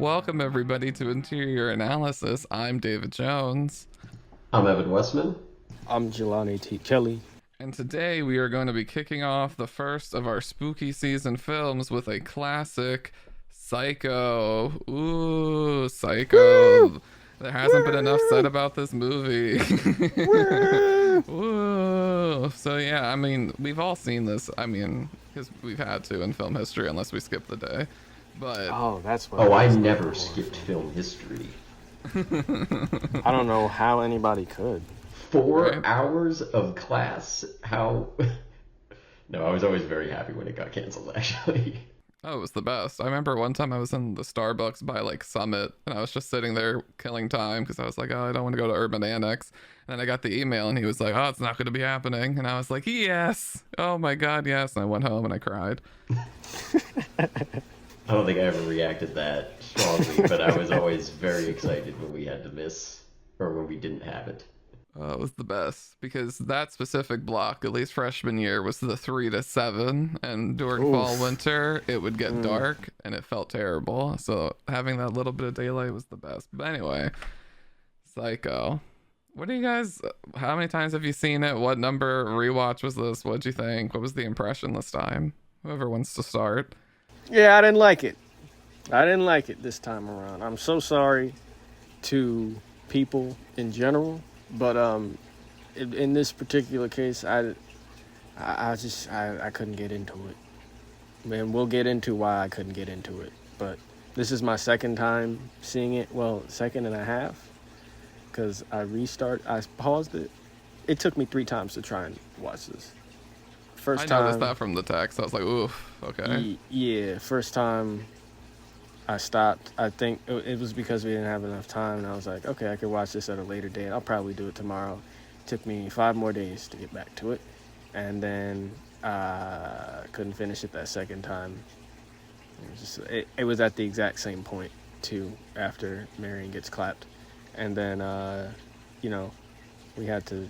Welcome everybody to Interior Analysis. I'm David Jones, I'm Evan Westman. I'm Jelani T. Kelly. and today we are going to be kicking off the first of our spooky season films with a classic, Psycho. Ooh, Psycho. Woo! There hasn't been enough said Woo! about this movie. Woo! Ooh. So yeah, I mean, we've all seen this. I mean, because we've had to in film history, unless we skip the day. But Oh, that's what Oh, it I is. never skipped film history. I don't know how anybody could. 4 hours of class? How? No, I was always very happy when it got canceled, actually. Oh, it was the best. I remember one time I was in the Starbucks by like Summit and I was just sitting there killing time because I was like, oh, I don't want to go to Urban Annex. And then I got the email and he was like, oh, it's not going to be happening. And I was like, yes. Oh my God, yes. And I went home and I cried. I don't think I ever reacted that strongly, but I was always very excited when we had to miss, or when we didn't have it. It was the best because that specific block, at least freshman year, was the 3 to 7. And during Oof. fall, winter, it would get dark and it felt terrible. So having that little bit of daylight was the best. But anyway, Psycho. What do you guys, how many times have you seen it? What number rewatch was this? What'd you think? What was the impression this time? Whoever wants to start. Yeah, I didn't like it. I didn't like it this time around. I'm so sorry to people in general, but in this particular case, I couldn't get into it. Man, we'll get into why I couldn't get into it. But this is my second time seeing it. Well, second and a half, because I paused it. It took me 3 times to try and watch this. First I time, noticed that from the text. I was like, oof, okay. yeah, first time I stopped. I think it was because we didn't have enough time, and I was like, okay, I could watch this at a later date. I'll probably do it tomorrow. It took me 5 more days to get back to it, and then couldn't finish it that second time. It was at the exact same point too, after Marion gets clapped, and then we had to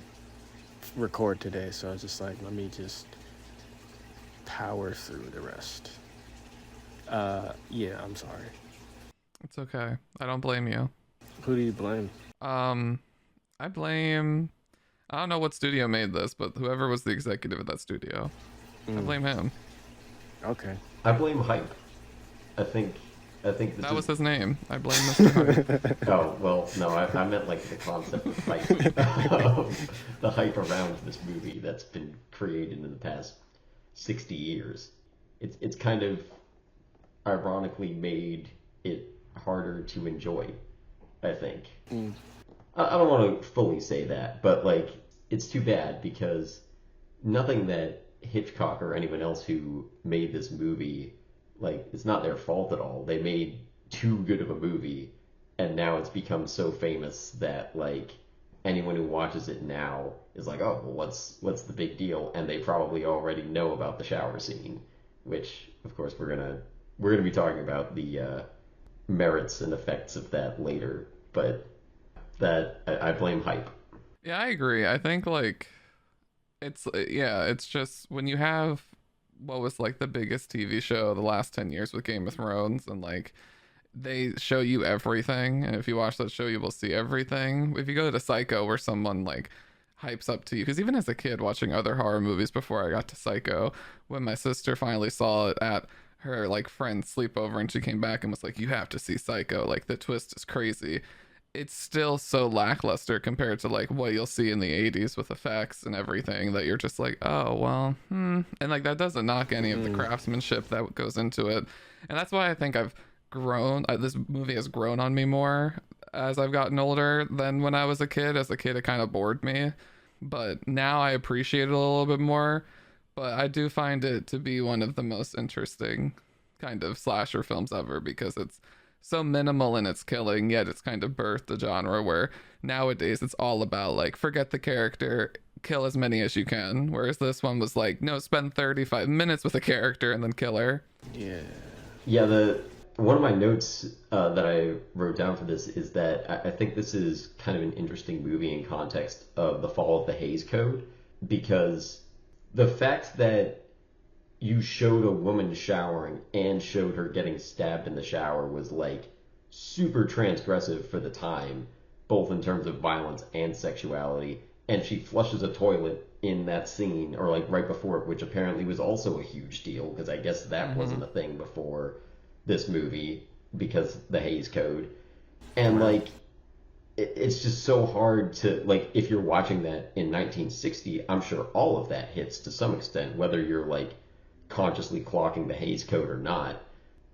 record today, so I was just like, let me just power through the rest. Yeah, I'm sorry. It's okay. I don't blame you. Who do you blame? I blame, I don't know what studio made this, but whoever was the executive of that studio. I blame him. Okay. I blame hype. I think this That is... was his name. I blame Mr. Hyde. Oh, well, no, I meant like the concept of hype. The hype around this movie that's been created in the past 60 years. It's kind of ironically made it harder to enjoy, I think. I don't want to fully say that, but like, it's too bad because nothing that Hitchcock or anyone else who made this movie, like, it's not their fault at all. They made too good of a movie, and now it's become so famous that like anyone who watches it now is like, oh, well, what's the big deal? And they probably already know about the shower scene, which of course we're gonna be talking about the merits and effects of that later. But that I blame hype. Yeah, I agree. I think like it's just when you have what was like the biggest TV show the last 10 years with Game of Thrones, and like they show you everything, and if you watch that show you will see everything. If you go to Psycho where someone like hypes up to you, because even as a kid watching other horror movies before I got to Psycho, when my sister finally saw it at her like friend's sleepover and she came back and was like, you have to see Psycho, like the twist is crazy, it's still so lackluster compared to like what you'll see in the 80s with effects and everything, that you're just like, oh well, and like that doesn't knock any of the craftsmanship that goes into it. And that's why I think I've grown, this movie has grown on me more as I've gotten older than when I was a kid. As a kid it kind of bored me, but now I appreciate it a little bit more. But I do find it to be one of the most interesting kind of slasher films ever, because it's so minimal in its killing, yet it's kind of birthed a genre where nowadays it's all about like, forget the character, kill as many as you can. Whereas this one was like, no, spend 35 minutes with a character and then kill her. Yeah. Yeah, one of my notes that I wrote down for this is that I think this is kind of an interesting movie in context of the fall of the Hays Code, because the fact that you showed a woman showering and showed her getting stabbed in the shower was like super transgressive for the time, both in terms of violence and sexuality. And she flushes a toilet in that scene, or like right before it, which apparently was also a huge deal, because I guess that wasn't a thing before this movie because the Hays Code. And like, it's just so hard to, like, if you're watching that in 1960, I'm sure all of that hits to some extent, whether you're like consciously clocking the Hays Code or not.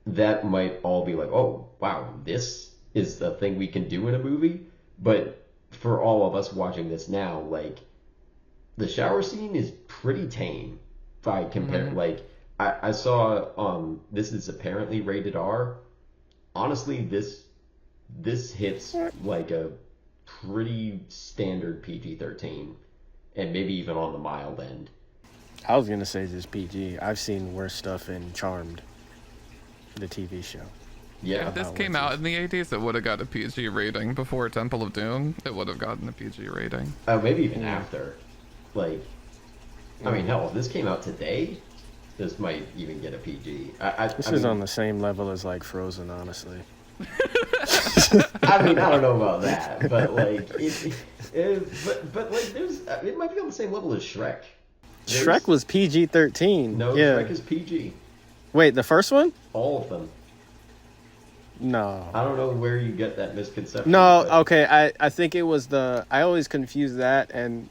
That might all be like, oh wow, this is the thing we can do in a movie. But for all of us watching this now, like, the shower scene is pretty tame if I compare. Like, I saw this is apparently rated R. Honestly, this hits like a pretty standard PG-13, and maybe even on the mild end. I was gonna say just PG. I've seen worse stuff in Charmed, the TV show. Yeah, If this came out in the 80s, it would have got a PG rating. Before Temple of Doom, it would have gotten a PG rating. maybe even after. Like, I mean, hell, if this came out today, this might even get a PG. This is on the same level as like Frozen, honestly. I mean, I don't know about that, but like, but like, it might be on the same level as Shrek. Shrek was PG-13. No, yeah. Shrek is PG. Wait, the first one? All of them. No. I don't know where you get that misconception. No, but okay. I think it was I always confuse that, and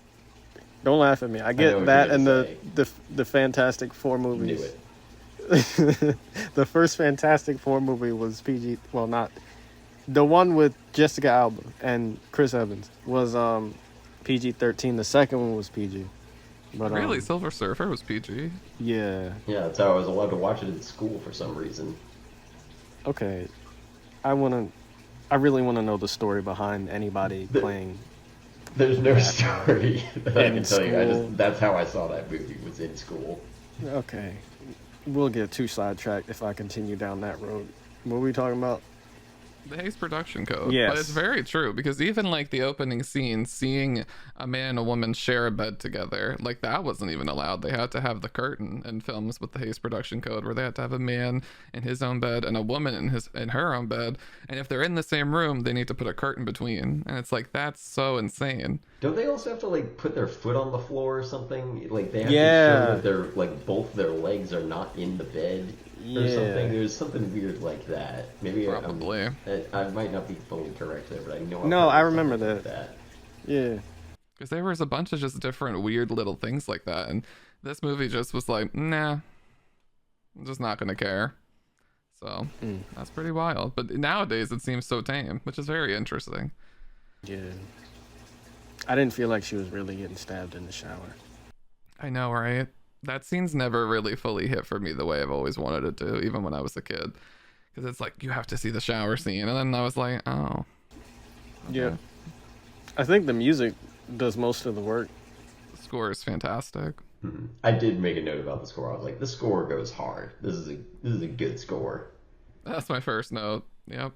don't laugh at me. I know get what that you're and gonna the Fantastic Four movies. Knew it. The first Fantastic Four movie was PG. Well, not the one with Jessica Alba and Chris Evans was PG-13. The second one was PG. But Really, Silver Surfer was PG. yeah. Yeah, that's how I was allowed to watch it in school for some reason. Okay. I really want to know the story behind anybody playing. There's no story that I In can tell you. school. That's how I saw that movie, was in school. Okay. We'll get too sidetracked if I continue down that road. What were we talking about? The Hays production code. Yes. But it's very true, because even like the opening scene, seeing a man and a woman share a bed together, like that wasn't even allowed. They had to have the curtain in films with the Hays production code, where they had to have a man in his own bed and a woman in her own bed, and if they're in the same room, they need to put a curtain between. And it's like, that's so insane. Don't they also have to like put their foot on the floor or something? Like they have to Yeah. show that they're like both their legs are not in the bed or Yeah. something. There's something weird like that. Maybe Probably. I might not be fully correct there, but I know. No, I heard remember something like that. Yeah. Because there was a bunch of just different weird little things like that, and this movie just was like, nah, I'm just not gonna care. So that's pretty wild. But nowadays it seems so tame, which is very interesting. Yeah. I didn't feel like she was really getting stabbed in the shower. I know, right? That scene's never really fully hit for me the way I've always wanted it to, even when I was a kid. Because it's like, you have to see the shower scene. And then I was like, oh. Okay. Yeah. I think the music does most of the work. The score is fantastic. I did make a note about the score. I was like, the score goes hard. This is a good score. That's my first note. Yep.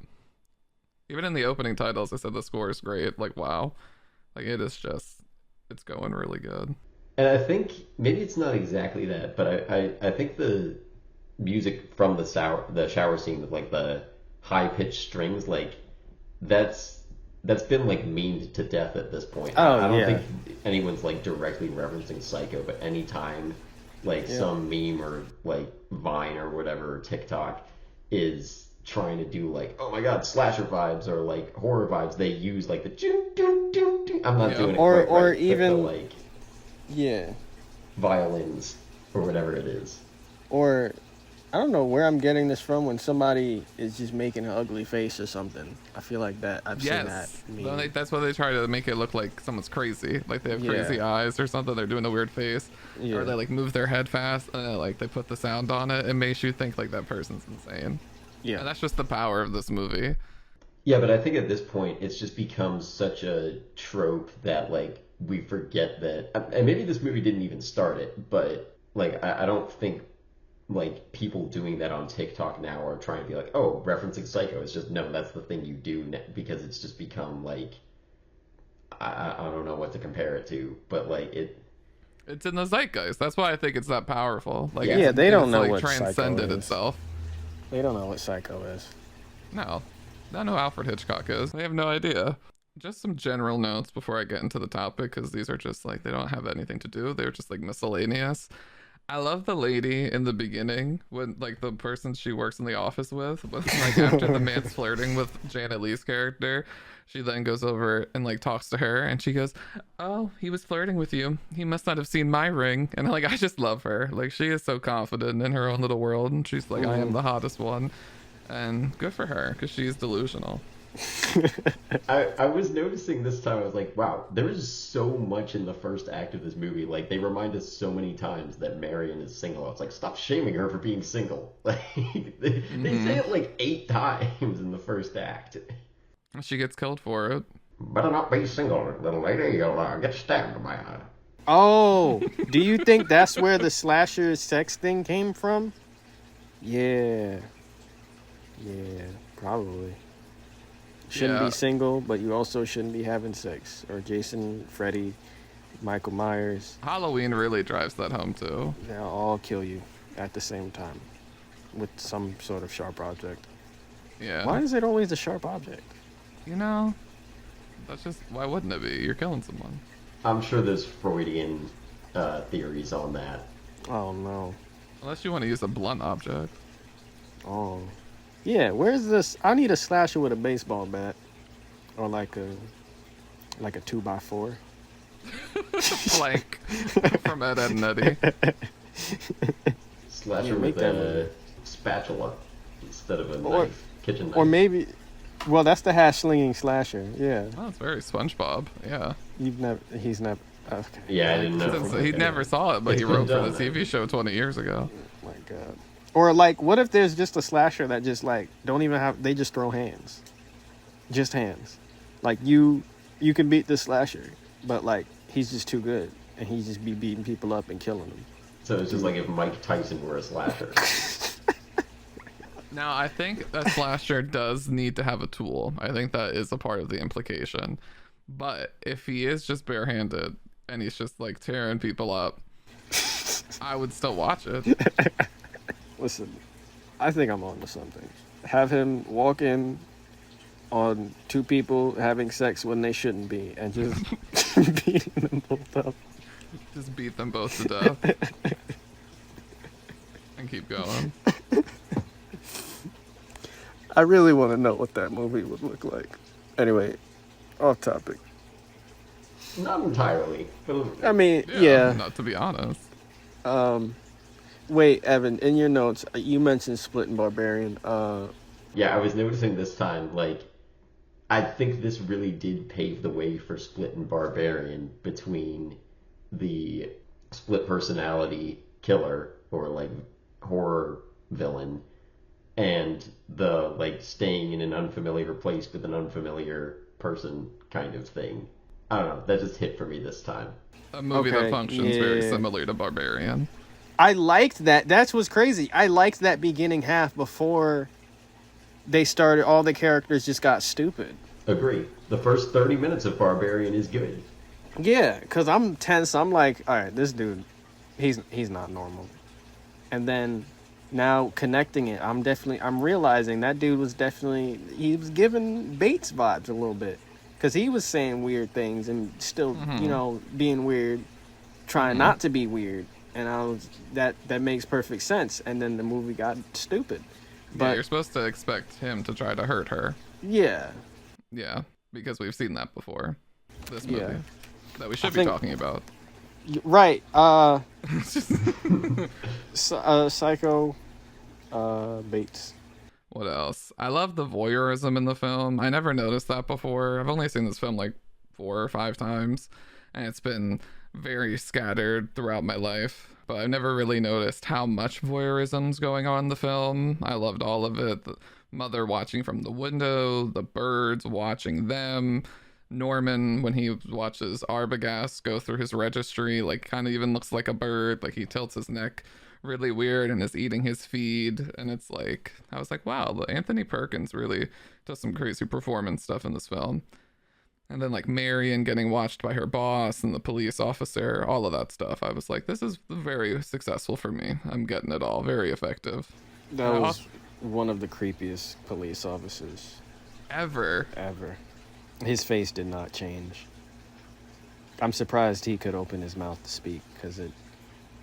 Even in the opening titles, I said the score is great. Like, wow. Like, it is just, it's going really good. And I think maybe it's not exactly that, but I think the music from the shower scene with like the high pitched strings, like that's been like memed to death at this point. Oh, I don't yeah. think anyone's like directly referencing Psycho, but anytime like some meme or like Vine or whatever, or TikTok is trying to do like, oh my god, slasher vibes or like horror vibes, they use like the doo, doo, doo, doo. I'm not doing it Or- quite or right, but even- the, like Yeah. violins or whatever it is. Or I don't know where I'm getting this from when somebody is just making an ugly face or something. I feel like that I've seen that. Yes. meme. Well, that's why they try to make it look like someone's crazy. Like they have Yeah. crazy eyes or something. They're doing a weird face. Yeah. Or they like move their head fast and then, like they put the sound on it. It makes you think like that person's insane. Yeah. And that's just the power of this movie. Yeah, but I think at this point it's just become such a trope that like we forget that, and maybe this movie didn't even start it, but like I don't think like people doing that on TikTok now are trying to be like, oh, referencing Psycho. It's just, no, that's the thing you do because it's just become like, I don't know what to compare it to, but like It's in the zeitgeist. That's why I think it's that powerful. Like, Yeah, it's- they don't it's, know like what Psycho transcended is. itself. They don't know what Psycho is. No. I know Alfred Hitchcock is. They have no idea. Just some general notes before I get into the topic, because these are just like, they don't have anything to do. They're just like miscellaneous. I love the lady in the beginning when like the person she works in the office with, but like after the man's flirting with Janet Leigh's character, she then goes over and like talks to her and she goes, "Oh, he was flirting with you. He must not have seen my ring." And like I just love her. Like she is so confident in her own little world and she's like, "I am the hottest one." And good for her because she's delusional. I was noticing this time, I was like, wow, there is so much in the first act of this movie. Like, they remind us so many times that Marion is single. It's like, stop shaming her for being single. Like, they say it like 8 times in the first act. She gets killed for it. Better not be single, little lady. You'll get stabbed by her. Oh, do you think that's where the slasher sex thing came from? Yeah, probably. Shouldn't be single, but you also shouldn't be having sex. Or Jason, Freddy, Michael Myers. Halloween really drives that home too. They'll all kill you at the same time with some sort of sharp object. Yeah. Why is it always a sharp object? You know, that's just, why wouldn't it be? You're killing someone. I'm sure there's Freudian theories on that. Oh, no. Unless you want to use a blunt object. Oh. Yeah, where's this? I need a slasher with a baseball bat. Or like a 2x4. Plank from Ed, Edd and Eddy. Slasher with a spatula instead of a knife, kitchen knife. Or maybe, well, that's the hash slinging slasher. Yeah. Oh, it's very SpongeBob. Yeah. He's never. Okay. Yeah, I didn't know. He never saw it, but he wrote for the TV show 20 years ago. Oh my God. Or like, what if there's just a slasher that just like don't even have? They just throw hands. Just hands. Like you can beat the slasher, but like he's just too good, and he just be beating people up and killing them. So it's just like if Mike Tyson were a slasher. Now, I think a slasher does need to have a tool. I think that is a part of the implication. But if he is just barehanded and he's just like tearing people up, I would still watch it. Listen, I think I'm on to something. Have him walk in on 2 people having sex when they shouldn't be, and just beating them both up. Just beat them both to death. And keep going. I really want to know what that movie would look like. Anyway, off topic. Not entirely. I mean, yeah. Not to be honest. Wait, Evan, in your notes, you mentioned Split and Barbarian. Yeah, I was noticing this time, like, I think this really did pave the way for Split and Barbarian between the split personality killer or like horror villain and the like staying in an unfamiliar place with an unfamiliar person kind of thing. I don't know, that just hit for me this time. A movie that functions very similar to Barbarian. I liked that. That's what's crazy. I liked that beginning half before they started. All the characters just got stupid. Agree. The first 30 minutes of Barbarian is good. Yeah, because I'm tense. I'm like, all right, this dude, he's not normal. And then now connecting it, I'm realizing that dude was he was giving Bates vibes a little bit. Because he was saying weird things and still, being weird, trying not to be weird. And that makes perfect sense. And then the movie got stupid. But you're supposed to expect him to try to hurt her. Yeah. Yeah, because we've seen that before. This movie that we should be talking about. Right. Psycho, Bates. What else? I love the voyeurism in the film. I never noticed that before. I've only seen this film like 4 or 5 times, and it's been very scattered throughout my life. But I've never really noticed how much voyeurism's going on in the film. I loved all of it. The mother watching from the window, the birds watching them, Norman when he watches Arbogast go through his registry, like kind of even looks like a bird, like he tilts his neck really weird and is eating his feed. And it's like, I was like, wow, Anthony Perkins really does some crazy performance stuff in this film. And then like Marion getting watched by her boss and the police officer, all of that stuff. I was like, this is very successful for me. I'm getting it all. Very effective. That was one of the creepiest police officers. ever. Ever. His face did not change. I'm surprised he could open his mouth to speak, because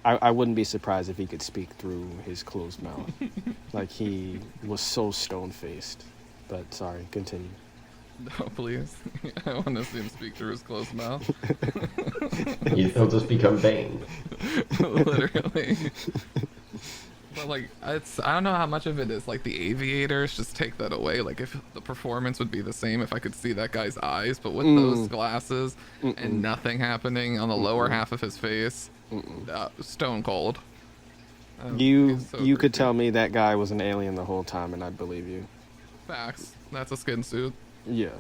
I wouldn't be surprised if he could speak through his closed mouth. Like, he was so stone-faced. But sorry, continue. No, please. I want to see him speak through his closed mouth. He'll just become Bane. Literally. But like, I don't know how much of it is like the aviators just take that away. Like, if the performance would be the same if I could see that guy's eyes, but with those glasses and nothing happening on the lower half of his face, stone cold. You So could creepy. tell me that guy was an alien the whole time, and I'd believe you. Facts. That's a skin suit. Yeah.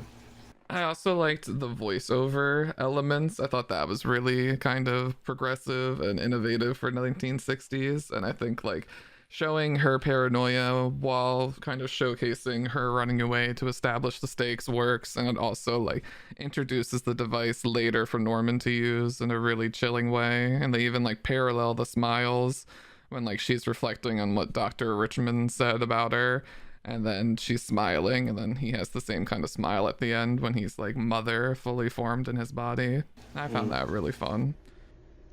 I also liked the voiceover elements. I thought that was really kind of progressive and innovative for 1960s. And I think like showing her paranoia while kind of showcasing her running away to establish the stakes works. And it also like introduces the device later for Norman to use in a really chilling way. And they even like parallel the smiles when like she's reflecting on what Dr. Richmond said about her. And then she's smiling, and then he has the same kind of smile at the end when he's like mother fully formed in his body. I found that really fun.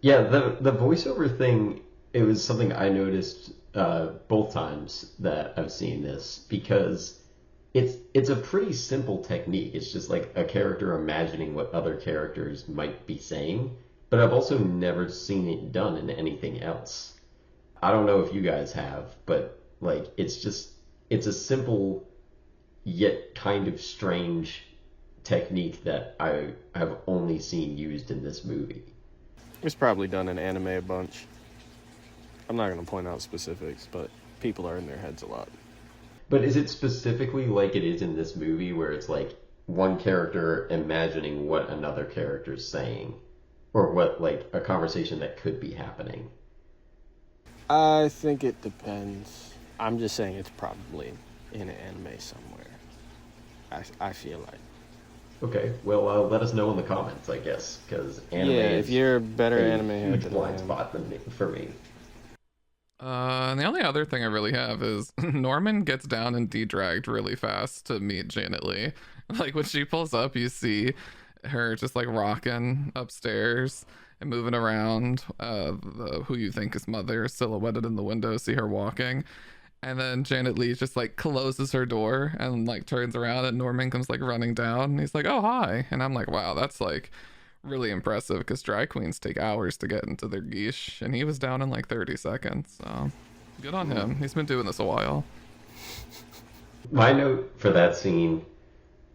Yeah, the voiceover thing, it was something I noticed both times that I've seen this, because it's a pretty simple technique. It's just like a character imagining what other characters might be saying, but I've also never seen it done in anything else. I don't know if you guys have, but like it's a simple yet kind of strange technique that I have only seen used in this movie. It's probably done in anime a bunch. I'm not going to point out specifics, but people are in their heads a lot. But is it specifically like it is in this movie, where it's like one character imagining what another character's saying, or what, like, a conversation that could be happening? I think it depends. I'm just saying it's probably in an anime somewhere. I feel like. Okay, well, let us know in the comments, I guess, because anime if you're a better anime head huge than blind I am. spot for me. And the only other thing I really have is Norman gets down and de-dragged really fast to meet Janet Leigh. Like when she pulls up, you see her just like rocking upstairs and moving around. Who you think is mother silhouetted in the window, see her walking. And then Janet Leigh just like closes her door and like turns around, and Norman comes like running down. And he's like, "Oh, hi." And I'm like, wow, that's like really impressive, because drag queens take hours to get into their guiche, and he was down in like 30 seconds. So good on him. He's been doing this a while. My note for that scene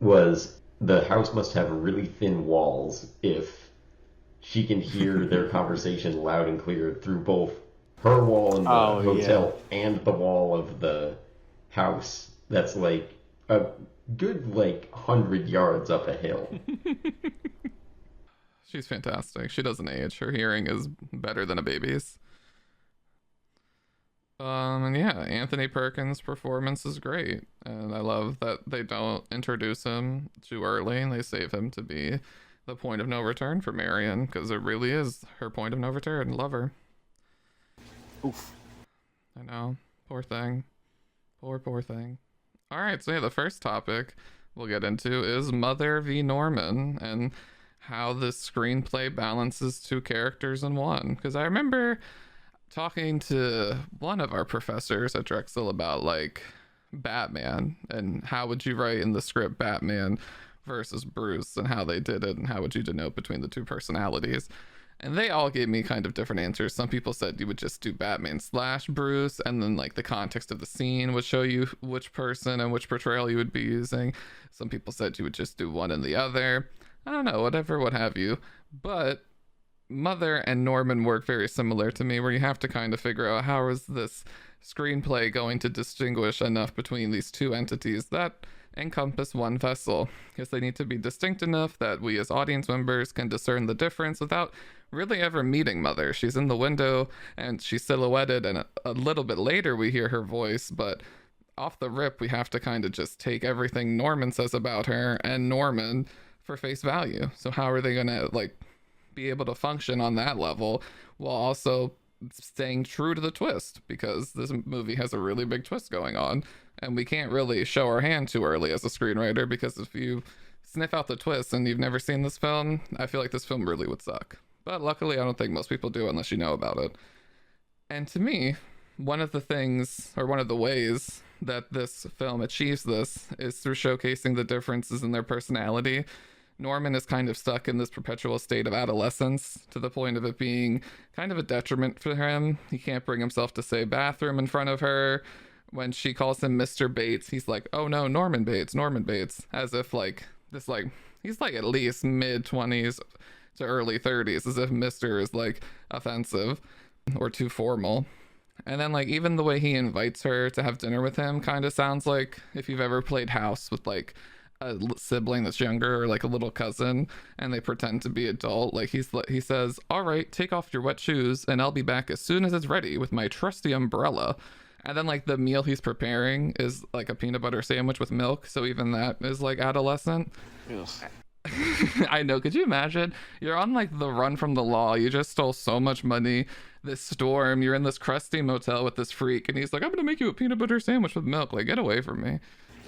was the house must have really thin walls if she can hear their conversation loud and clear through both her wall in the hotel and the wall of the house. That's like a good 100 yards up a hill. She's fantastic. She doesn't age. Her hearing is better than a baby's. And yeah, Anthony Perkins' performance is great, and I love that they don't introduce him too early and they save him to be the point of no return for Marion, because it really is her point of no return. Love her. Oof. I know. Poor thing. Poor thing. All right, so yeah, the first topic we'll get into is Mother v. Norman, and how this screenplay balances two characters in one. Because I remember talking to one of our professors at Drexel about like Batman, and how would you write in the script Batman versus Bruce, and how they did it, and how would you denote between the two personalities. And they all gave me kind of different answers. Some people said you would just do Batman / Bruce, and then like the context of the scene would show you which person and which portrayal you would be using. Some people said you would just do one and the other. I don't know, whatever, what have you. But Mother and Norman work very similar to me, where you have to kind of figure out how is this screenplay going to distinguish enough between these two entities that encompass one vessel, because they need to be distinct enough that we as audience members can discern the difference without really ever meeting Mother. She's in the window and she's silhouetted, and a little bit later we hear her voice, but off the rip we have to kind of just take everything Norman says about her and Norman for face value. So how are they gonna like be able to function on that level while also staying true to the twist, because this movie has a really big twist going on, and we can't really show our hand too early as a screenwriter, because if you sniff out the twist and you've never seen this film, I feel like this film really would suck. But luckily, I don't think most people do unless you know about it. And to me, one of the things, or one of the ways that this film achieves this is through showcasing the differences in their personality. Norman is kind of stuck in this perpetual state of adolescence, to the point of it being kind of a detriment for him. He can't bring himself to say bathroom in front of her. When she calls him Mr. Bates, he's like, oh no, Norman Bates, Norman Bates. As if like, this like, he's like at least mid 20s to early 30s, as if Mr. is like offensive or too formal. And then like even the way he invites her to have dinner with him kind of sounds like if you've ever played house with like a sibling that's younger, or like a little cousin, and they pretend to be adult. Like he says, all right, take off your wet shoes and I'll be back as soon as it's ready with my trusty umbrella. And then like the meal he's preparing is like a peanut butter sandwich with milk, so even that is like adolescent. Yes. I know, could you imagine? You're on like the run from the law, you just stole so much money, this storm, you're in this crusty motel with this freak, and he's like, I'm gonna make you a peanut butter sandwich with milk. Like, get away from me.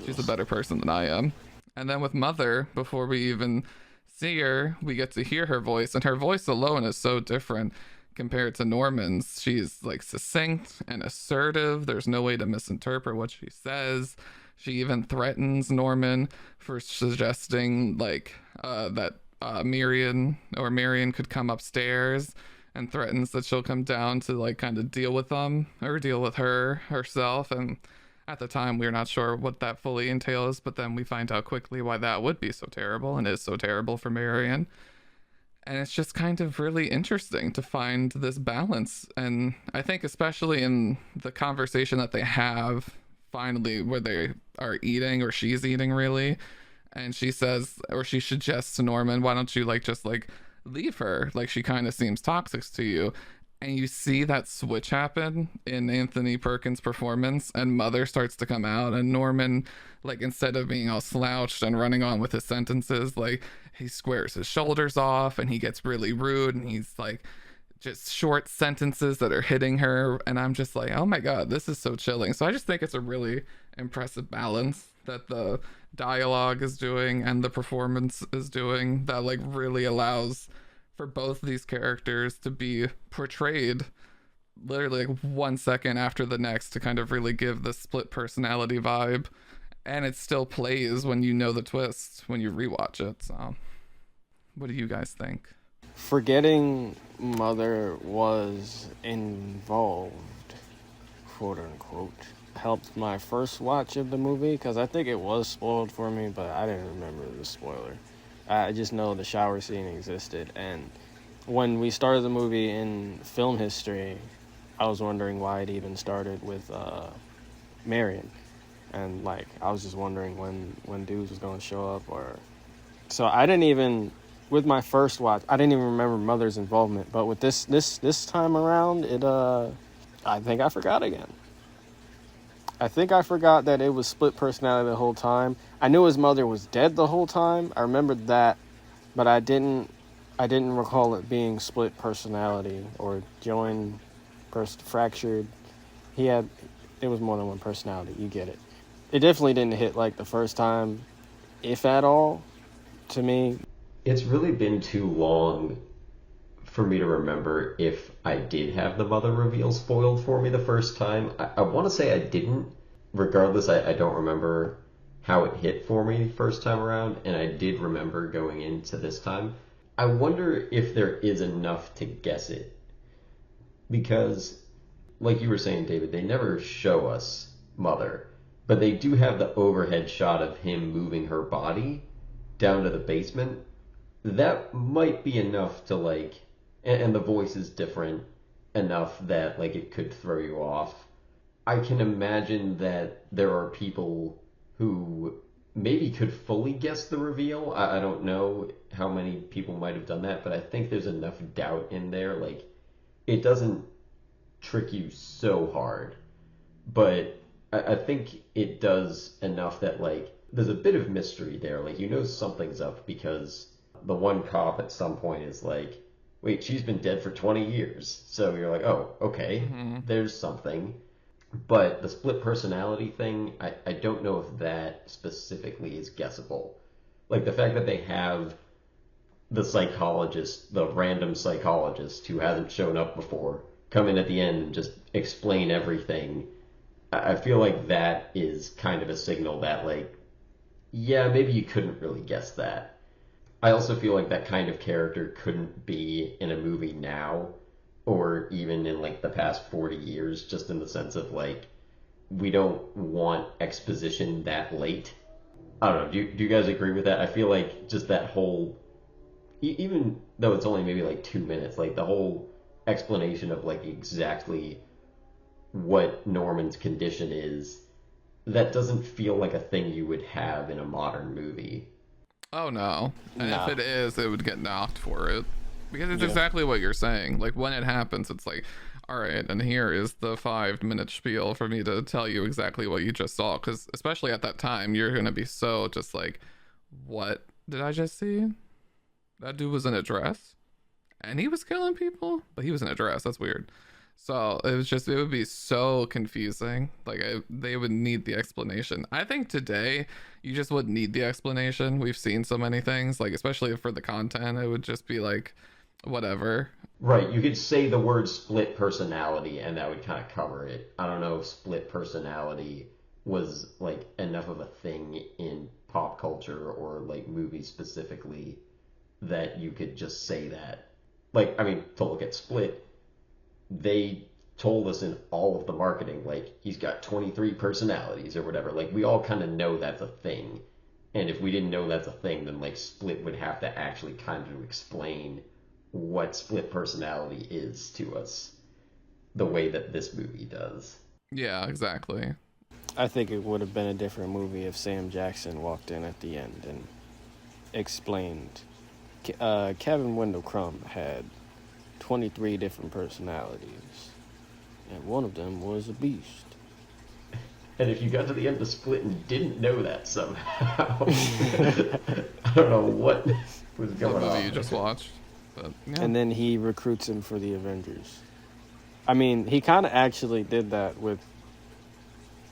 She's a better person than I am. And then with Mother, before we even see her, we get to hear her voice, and her voice alone is so different compared to Norman's. She's like succinct and assertive. There's no way to misinterpret what she says. She even threatens Norman for suggesting like that Marion could come upstairs, and threatens that she'll come down to like kind of deal with them, or deal with her herself. And at the time, we were not sure what that fully entails, but then we find out quickly why that would be so terrible, and is so terrible for Marion. And it's just kind of really interesting to find this balance. And I think especially in the conversation that they have finally, where they are eating, or she's eating really, and she says, or she suggests to Norman, why don't you like just like leave her, like she kind of seems toxic to you. And you see that switch happen in Anthony Perkins' performance, and Mother starts to come out, and Norman, like, instead of being all slouched and running on with his sentences, like, he squares his shoulders off, and he gets really rude, and he's like just short sentences that are hitting her. And I'm just like, oh my god, this is so chilling. So I just think it's a really impressive balance that the dialogue is doing and the performance is doing, that like really allows for both these characters to be portrayed literally like 1 second after the next, to kind of really give the split personality vibe. And it still plays when you know the twist when you rewatch it. So what do you guys think? Forgetting Mother was involved, quote unquote, helped my first watch of the movie, because I think it was spoiled for me, but I didn't remember the spoiler. I just know the shower scene existed, and when we started the movie in film history, I was wondering why it even started with Marion, and like I was just wondering when Dudes was going to show up, or so I didn't even, with my first watch, I didn't even remember Mother's involvement, but with this time around, it I think I forgot again. I think I forgot that it was split personality the whole time. I knew his mother was dead the whole time. I remembered that, but I didn't recall it being split personality or fractured. It was more than one personality. You get it. It definitely didn't hit like the first time, if at all, to me. It's really been too long for me to remember if I did have the mother reveal spoiled for me the first time. I want to say I didn't. Regardless, I don't remember how it hit for me first time around, and I did remember going into this time. I wonder if there is enough to guess it. Because, like you were saying, David, they never show us Mother, but they do have the overhead shot of him moving her body down to the basement. That might be enough to like, and the voice is different enough that like it could throw you off. I can imagine that there are people who maybe could fully guess the reveal. I don't know how many people might have done that, but I think there's enough doubt in there. Like, it doesn't trick you so hard, but I think it does enough that like there's a bit of mystery there. Like, you know something's up because the one cop at some point is like, wait, she's been dead for 20 years. So you're like, oh, okay, Hmm. there's something. But the split personality thing, I don't know if that specifically is guessable. Like the fact that they have the psychologist, the random psychologist who hasn't shown up before, come in at the end and just explain everything. I feel like that is kind of a signal that, like, yeah, maybe you couldn't really guess that. I also feel like that kind of character couldn't be in a movie now, or even in like the past 40 years, just in the sense of like, we don't want exposition that late. I don't know. Do you guys agree with that? I feel like just that whole, even though it's only maybe like 2 minutes, like the whole explanation of like exactly what Norman's condition is, that doesn't feel like a thing you would have in a modern movie. Oh no. And if Nah. it is, it would get knocked for it. Because it's Yeah. exactly what you're saying. Like when it happens, it's like, all right, and here is the 5 minute spiel for me to tell you exactly what you just saw. Because especially at that time, you're gonna be so just like, what did I just see? That dude was in a dress, and he was killing people, but he was in a dress. That's weird. So it was just, it would be so confusing. Like they would need the explanation. I think today you just wouldn't need the explanation. We've seen so many things, like especially for the content, it would just be like, whatever. Right, you could say the word split personality and that would kind of cover it. I don't know if split personality was like enough of a thing in pop culture or like movies specifically that you could just say that. Like, I mean, to look at Split, they told us in all of the marketing, like, he's got 23 personalities or whatever. Like, we all kind of know that's a thing. And if we didn't know that's a thing, then, like, Split would have to actually kind of explain what split personality is to us the way that this movie does. Yeah, exactly. I think it would have been a different movie if Sam Jackson walked in at the end and explained. Kevin Wendell Crumb had 23 different personalities, and one of them was a beast. And if you got to the end of Split and didn't know that somehow, I don't know what was What going movie on. you just watched? But yeah. And then he recruits him for the Avengers. I mean, he kind of actually did that with.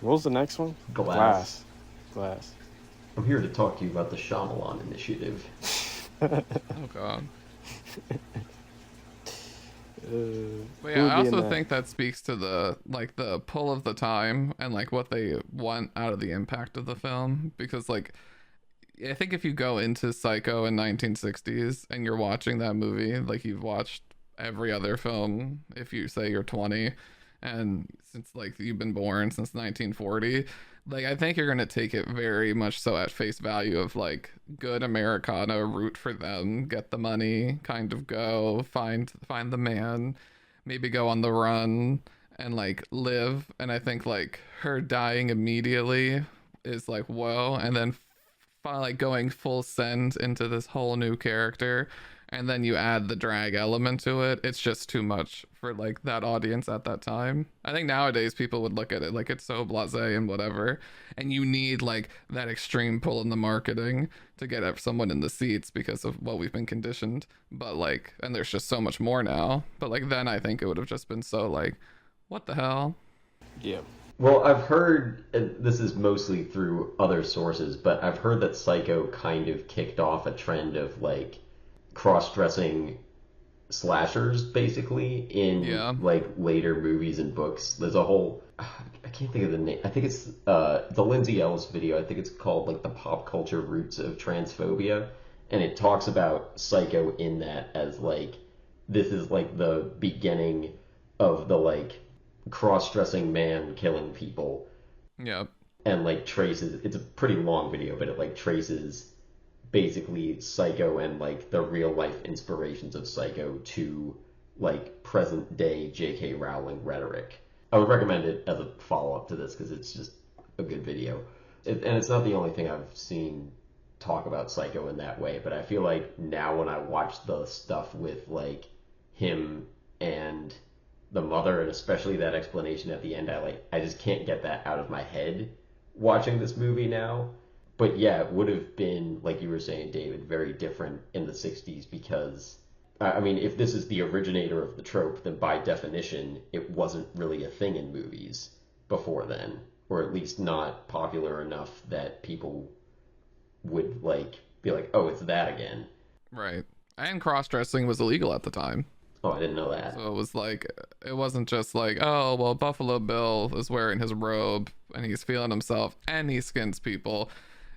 What was the next one? Glass. Glass. I'm here to talk to you about the Shyamalan Initiative. Oh god. But Who yeah, would I be in also that? think that speaks to the like the pull of the time and like what they want out of the impact of the film. Because like I think if you go into Psycho in 1960s and you're watching that movie, like you've watched every other film, if you say you're 20, and since like you've been born since 1940, like I think you're gonna take it very much so at face value of like good Americana, root for them, get the money, kind of go find the man, maybe go on the run and like live. And I think like her dying immediately is like whoa, and then like going full send into this whole new character, and then you add the drag element to it, it's just too much for like that audience at that time. I think nowadays people would look at it like it's so blasé and whatever, and you need like that extreme pull in the marketing to get someone in the seats because of what we've been conditioned. But like, and there's just so much more now, but like then I think it would have just been so like, what the hell. Yeah. Well, I've heard, and this is mostly through other sources, but I've heard that Psycho kind of kicked off a trend of like cross-dressing slashers basically in Yeah. like later movies and books. There's a whole, I can't think of the name. I think it's the Lindsay Ellis video. I think it's called like the pop culture roots of transphobia, and it talks about Psycho in that as like this is like the beginning of the like cross-dressing man killing people, Yeah. and like traces, it's a pretty long video, but it like traces basically Psycho and like the real life inspirations of Psycho to like present day J.K. Rowling rhetoric. I would recommend it as a follow-up to this because it's just a good video. And it's not the only thing I've seen talk about Psycho in that way, but I feel like now when I watch the stuff with like him and the mother, and especially that explanation at the end, I just can't get that out of my head watching this movie now. But yeah, it would have been, like you were saying, David, very different in the 60s because I mean, if this is the originator of the trope, then by definition, it wasn't really a thing in movies before then, or at least not popular enough that people would like be like, oh, it's that again. Right. And cross-dressing was illegal at the time. Oh, I didn't know that. So it was like, it wasn't just like, oh, well, Buffalo Bill is wearing his robe and he's feeling himself and he skins people.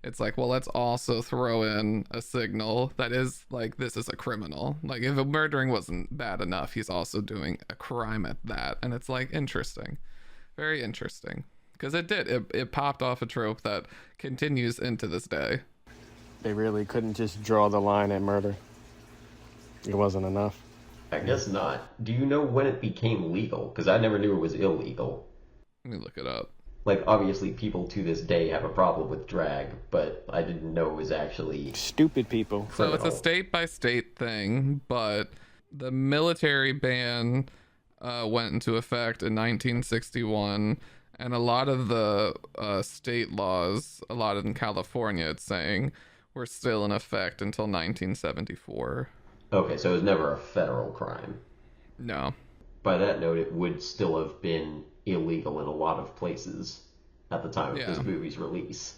It's like, well, let's also throw in a signal that is like, this is a criminal. Like, if murdering wasn't bad enough, he's also doing a crime at that. And it's like, interesting. Very interesting. Because it popped off a trope that continues into this day. They really couldn't just draw the line at murder. It wasn't enough. I guess not. Do you know when it became legal? Because I never knew it was illegal. Let me look it up. Like, obviously, people to this day have a problem with drag, but I didn't know it was actually... Stupid people. So it's a state-by-state thing, but the military ban went into effect in 1961, and a lot of the state laws, a lot in California, it's saying, were still in effect until 1974. Okay, so it was never a federal crime. No. By that note, it would still have been illegal in a lot of places at the time of this movie's release.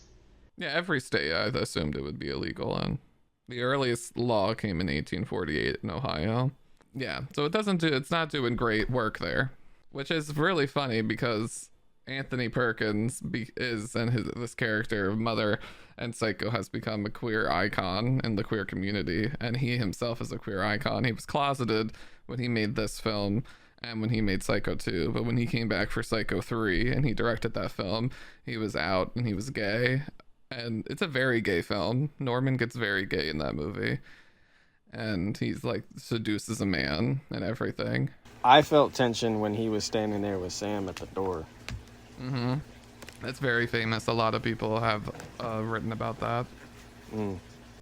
Yeah, every state I assumed it would be illegal in. The earliest law came in 1848 in Ohio. Yeah, so it's not doing great work there, which is really funny because Anthony Perkins this character, Mother and Psycho, has become a queer icon in the queer community, and he himself is a queer icon. He was closeted when he made this film and when he made Psycho 2, but when he came back for Psycho 3 and he directed that film, he was out and he was gay, and it's a very gay film. Norman gets very gay in that movie, and he's like seduces a man and everything. I felt tension when he was standing there with Sam at the door. Mm-hmm. That's very famous. A lot of people have written about that. Mm.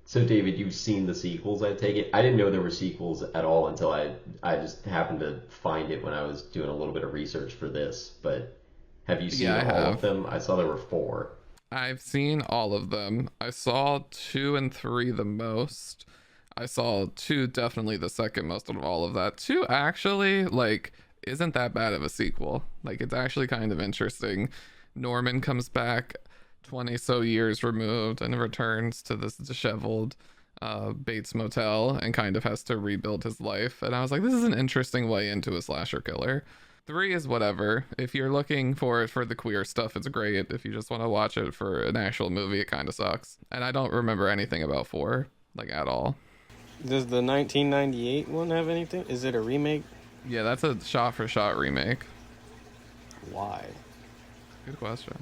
So, David, you've seen the sequels, I take it? I didn't know there were sequels at all until I just happened to find it when I was doing a little bit of research for this. But have you seen all of them? I saw there were 4. I've seen all of them. I saw 2 and 3 the most. I saw 2 definitely the second most of all of that. 2 actually, like, isn't that bad of a sequel. Like, it's actually kind of interesting. Norman comes back 20 so years removed and returns to this disheveled Bates Motel and kind of has to rebuild his life. And I was like, this is an interesting way into a slasher killer. 3 is whatever. If you're looking for it for the queer stuff, it's great. If you just want to watch it for an actual movie, it kind of sucks. And I don't remember anything about 4, like, at all. Does the 1998 one have anything? Is it a remake? Yeah, that's a shot-for-shot remake. Why? Good question.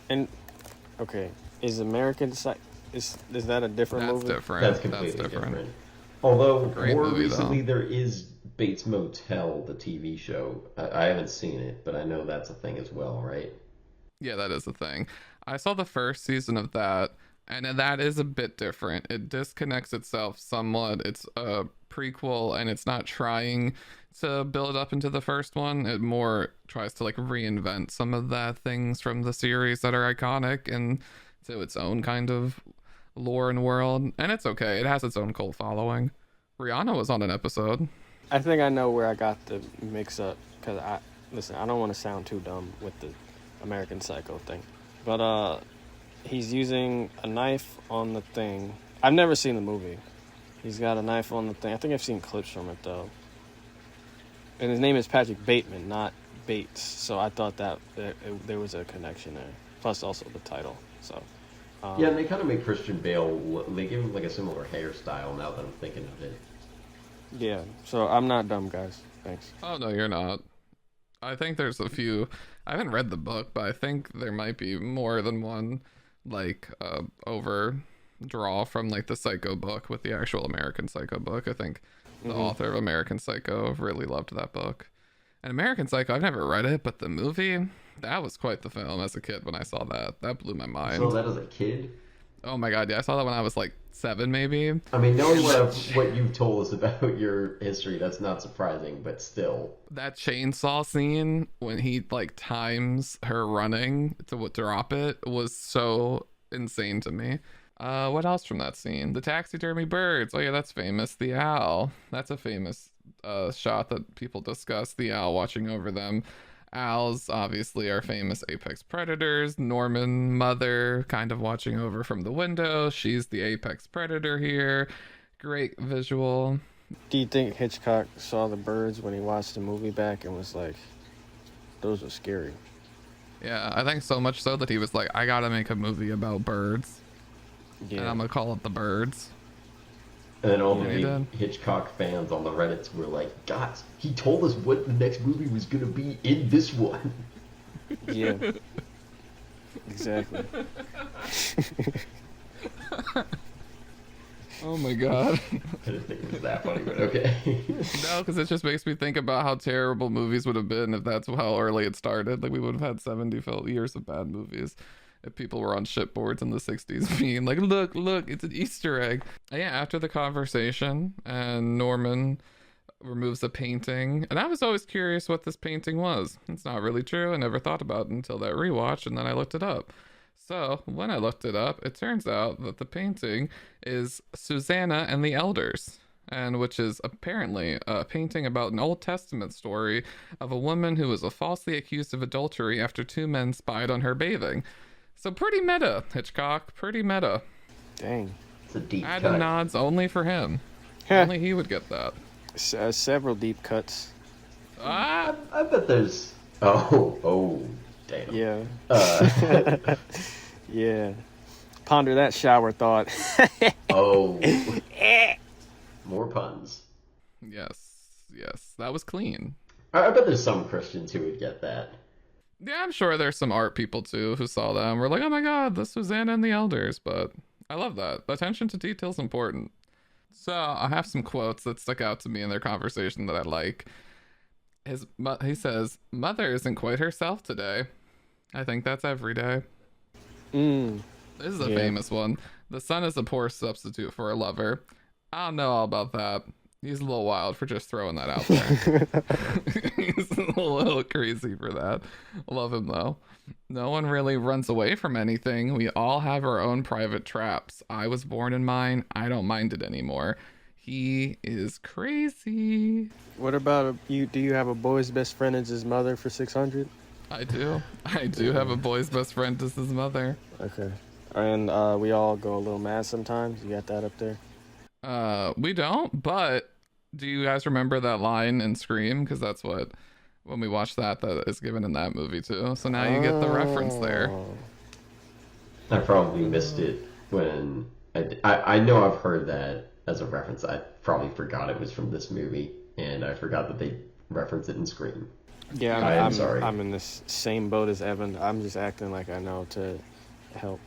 And okay, is American Psycho is that a different movie? That's different. That's completely different. Although Great more movie, recently though. there is Bates Motel, the TV show. I haven't seen it, but I know that's a thing as well, right? Yeah, that is a thing. I saw the first season of that, and that is a bit different. It disconnects itself somewhat. It's a prequel, and it's not trying to build up into the first one. It more tries to like reinvent some of the things from the series that are iconic and to its own kind of lore and world. And it's okay. It has its own cult following. Rihanna was on an episode. I think I know where I got the mix up because I don't want to sound too dumb with the American Psycho thing, but he's using a knife on the thing. I've never seen the movie. He's got a knife on the thing. I think I've seen clips from it though. And his name is Patrick Bateman, not Bates. So I thought that there was a connection there. Plus also the title. So yeah, and they kind of make Christian Bale. They give him like a similar hairstyle now that I'm thinking of it. Yeah. So I'm not dumb, guys. Thanks. Oh no, you're not. I think there's a few. I haven't read the book, but I think there might be more than one like overdraw from like the Psycho book with the actual American Psycho book. I think the author of American Psycho really loved that book. And American Psycho, I've never read it, but the movie, that was quite the film as a kid when I saw that. That blew my mind. So that as a kid? Oh my god, yeah, I saw that when I was like 7 maybe. I mean, knowing what you've told us about your history, that's not surprising, but still. That chainsaw scene when he like times her running to drop it was so insane to me. What else from that scene? The taxidermy birds. Oh yeah, that's famous. The owl. That's a famous shot that people discuss. The owl watching over them. Owls obviously are famous apex predators. Norman, mother, kind of watching over from the window. She's the apex predator here. Great visual. Do you think Hitchcock saw the birds when he watched the movie back and was like, those are scary? Yeah, I think so much so that he was like, I gotta make a movie about birds. Yeah. And I'm gonna call it The Birds. And then all the Yeah, big Hitchcock fans on the Reddits were like, guys, he told us what the next movie was going to be in this one. Yeah. Exactly. Oh my god. I didn't think it was that funny, but okay. No, because it just makes me think about how terrible movies would have been if that's how early it started. Like, we would have had 70 years of bad movies if people were on shipboards in the 60s being like, look, it's an Easter egg. And yeah, after the conversation, and Norman removes a painting, and I was always curious what this painting was. It's not really true. I never thought about it until that rewatch, and then I looked it up. So when I looked it up, it turns out that the painting is Susanna and the Elders, and which is apparently a painting about an Old Testament story of a woman who was falsely accused of adultery after two men spied on her bathing. So pretty meta, Hitchcock. Pretty meta. Dang. It's a deep Add cut. nods only for him. Huh. Only he would get that. Several deep cuts. Ah! I bet there's... Oh, damn. Yeah. Uh, Yeah. Ponder that shower thought. oh. More puns. Yes. That was clean. I bet there's some Christians who would get that. Yeah, I'm sure there's some art people too who saw that and were like, oh my god, the Susanna and the Elders. But I love that. Attention to detail is important. So I have some quotes that stuck out to me in their conversation that I like. He says, "Mother isn't quite herself today. I think that's every day." This is a famous one. "The son is a poor substitute for a lover." I don't know all about that. He's a little wild for just throwing that out there. He's a little crazy for that. Love him though. "No one really runs away from anything. We all have our own private traps. I was born in mine. I don't mind it anymore." He is crazy. What about you? Do you have a boy's best friend as his mother for 600? I do. I do have a boy's best friend as his mother. Okay. And we all go a little mad sometimes. You got that up there? We don't, but do you guys remember that line in Scream? Because that's what, when we watch that is given in that movie too. So now you get the reference there. I probably missed it when... I know I've heard that as a reference. I probably forgot it was from this movie, and I forgot that they referenced it in Scream. Yeah, I'm sorry. I'm in this same boat as Evan. I'm just acting like I know to help.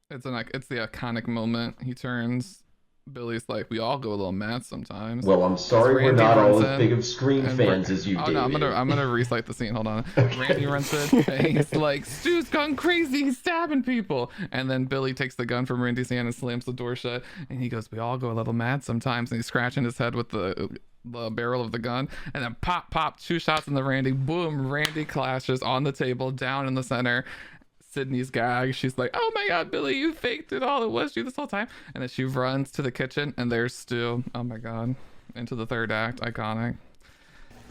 It's the iconic moment. He turns. Billy's like, "We all go a little mad sometimes." Well, I'm sorry we're Randy not all runs as in, big of Scream and fans as you, David. No, I'm gonna recite the scene. Hold on. Randy runs in, and he's like, "Stu's gone crazy. He's stabbing people." And then Billy takes the gun from Randy's hand and slams the door shut. And he goes, "We all go a little mad sometimes." And he's scratching his head with the barrel of the gun. And then pop, 2 shots in the Randy. Boom, Randy clashes on the table, down in the center. Sydney's gagged. She's like, "Oh my god, Billy, you faked it all. It was you this whole time." And then she runs to the kitchen, and there's Stu. Oh my god. Into the third act. Iconic.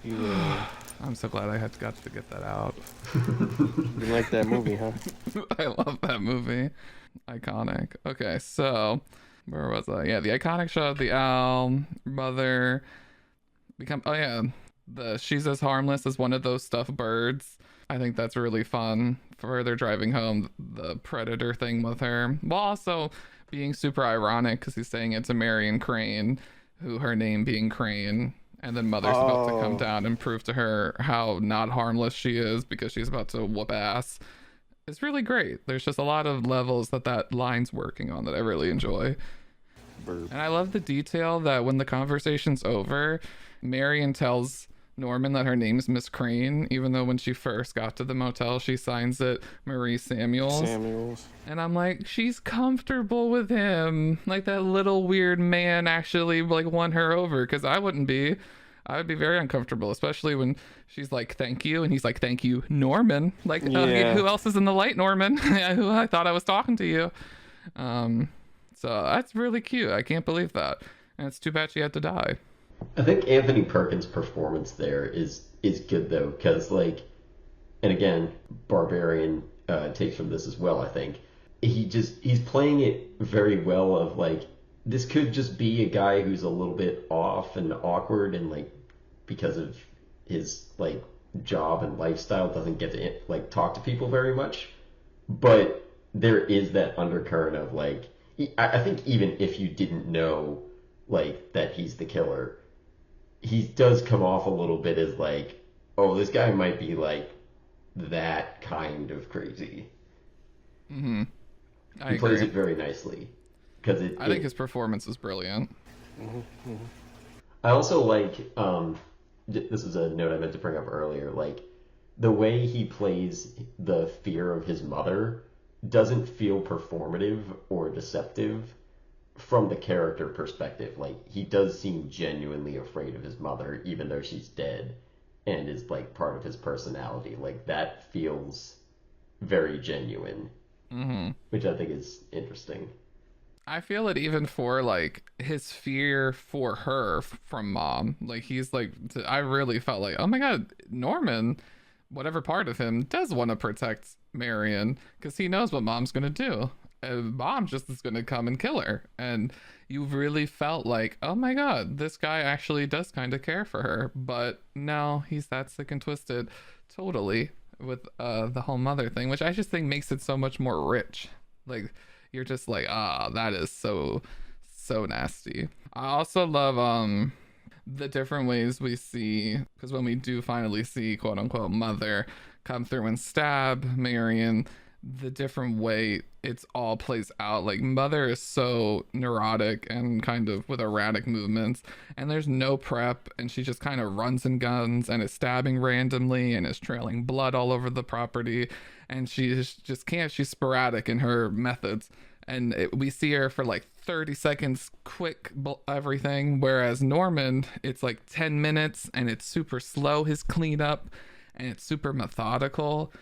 I'm so glad I got to get that out. You like that movie, huh? I love that movie. Iconic. Okay, so where was I? Yeah, the iconic shot of the owl, mother she's as harmless as one of those stuffed birds. I think that's really fun. Further driving home the predator thing with her, while also being super ironic because he's saying it to Marion Crane, who her name being Crane, and then Mother's about to come down and prove to her how not harmless she is because she's about to whoop ass. It's really great. There's just a lot of levels that line's working on that I really enjoy. And I love the detail that when the conversation's over, Marion tells Norman that her name's Miss Crane, even though when she first got to the motel, she signs it Marie Samuels. And I'm like, she's comfortable with him. Like, that little weird man actually won her over, because I would be very uncomfortable, especially when she's like, "Thank you," and he's like, "Thank you, Norman." Like, who else is in the light, Norman? Who I thought I was talking to you. So that's really cute. I can't believe that. And it's too bad she had to die. I think Anthony Perkins' performance there is good though, because like, and again, Barbarian takes from this as well. I think he's playing it very well. Of like, this could just be a guy who's a little bit off and awkward, and like because of his like job and lifestyle, doesn't get to like talk to people very much. But there is that undercurrent of like, I think even if you didn't know like that he's the killer, he does come off a little bit as like, oh, this guy might be like that kind of crazy. Mm-hmm. He plays it very nicely because I think his performance is brilliant. Mm-hmm. I also like this is a note I meant to bring up earlier, like the way he plays the fear of his mother doesn't feel performative or deceptive from the character perspective. Like, he does seem genuinely afraid of his mother, even though she's dead, and is like part of his personality. Like, that feels very genuine, which I think is interesting. I feel it even for like his fear for her from mom. Like, he's like, I really felt like, oh my god, Norman, whatever part of him, does want to protect Marion because he knows what mom's gonna do. And mom just is gonna come and kill her. And you really felt like, oh my god, this guy actually does kind of care for her. But no, he's that sick and twisted, totally, with the whole mother thing, which I just think makes it so much more rich. Like, you're just like, that is so nasty. I also love the different ways we see, because when we do finally see quote unquote mother come through and stab Marion, the different way it's all plays out. Like, mother is so neurotic and kind of with erratic movements, and there's no prep, and she just kind of runs and guns and is stabbing randomly and is trailing blood all over the property, and she just can't, she's sporadic in her methods. And we see her for like 30 seconds, quick everything. Whereas Norman, it's like 10 minutes and it's super slow, his cleanup, and it's super methodical.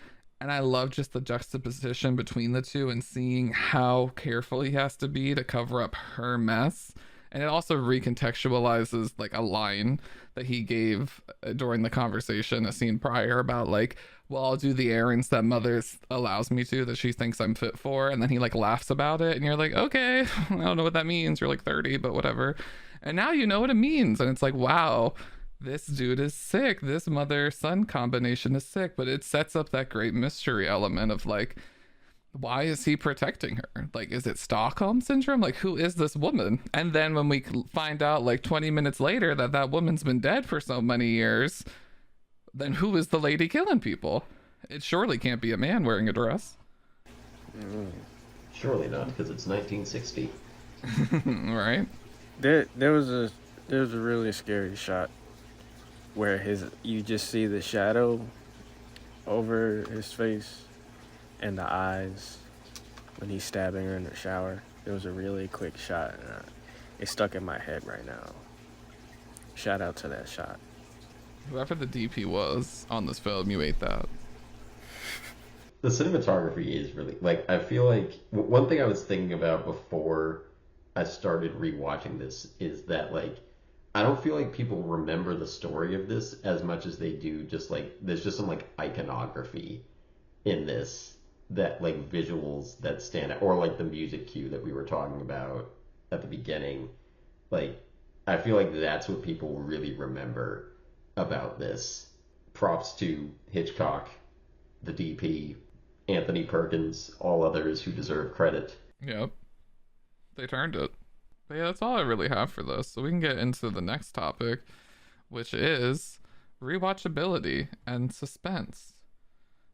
And I love just the juxtaposition between the two and seeing how careful he has to be to cover up her mess. And it also recontextualizes like a line that he gave during the conversation a scene prior about like, well, I'll do the errands that mother allows me to, that she thinks I'm fit for. And then he like laughs about it and you're like, okay, I don't know what that means. You're like 30, but whatever. And now you know what it means. And it's like, wow, this dude is sick. This mother-son combination is sick. But it sets up that great mystery element of like, why is he protecting her? Like, is it Stockholm syndrome? Like, who is this woman? And then when we find out like 20 minutes later that that woman's been dead for so many years, then who is the lady killing people? It surely can't be a man wearing a dress. Surely not, because it's 1960. Right? There was a really scary shot where you just see the shadow over his face and the eyes when he's stabbing her in the shower. It was a really quick shot, and it's stuck in my head right now. Shout out to that shot. Whoever the DP was on this film, you ate that. The cinematography is really, like, I feel like one thing I was thinking about before I started rewatching this is that, like, I don't feel like people remember the story of this as much as they do just like, there's just some like iconography in this, that like visuals that stand out, or like the music cue that we were talking about at the beginning. Like, I feel like that's what people really remember about this. Props to Hitchcock, the DP, Anthony Perkins, all others who deserve credit. Yep. They turned it. But yeah, that's all I really have for this. So we can get into the next topic, which is rewatchability and suspense.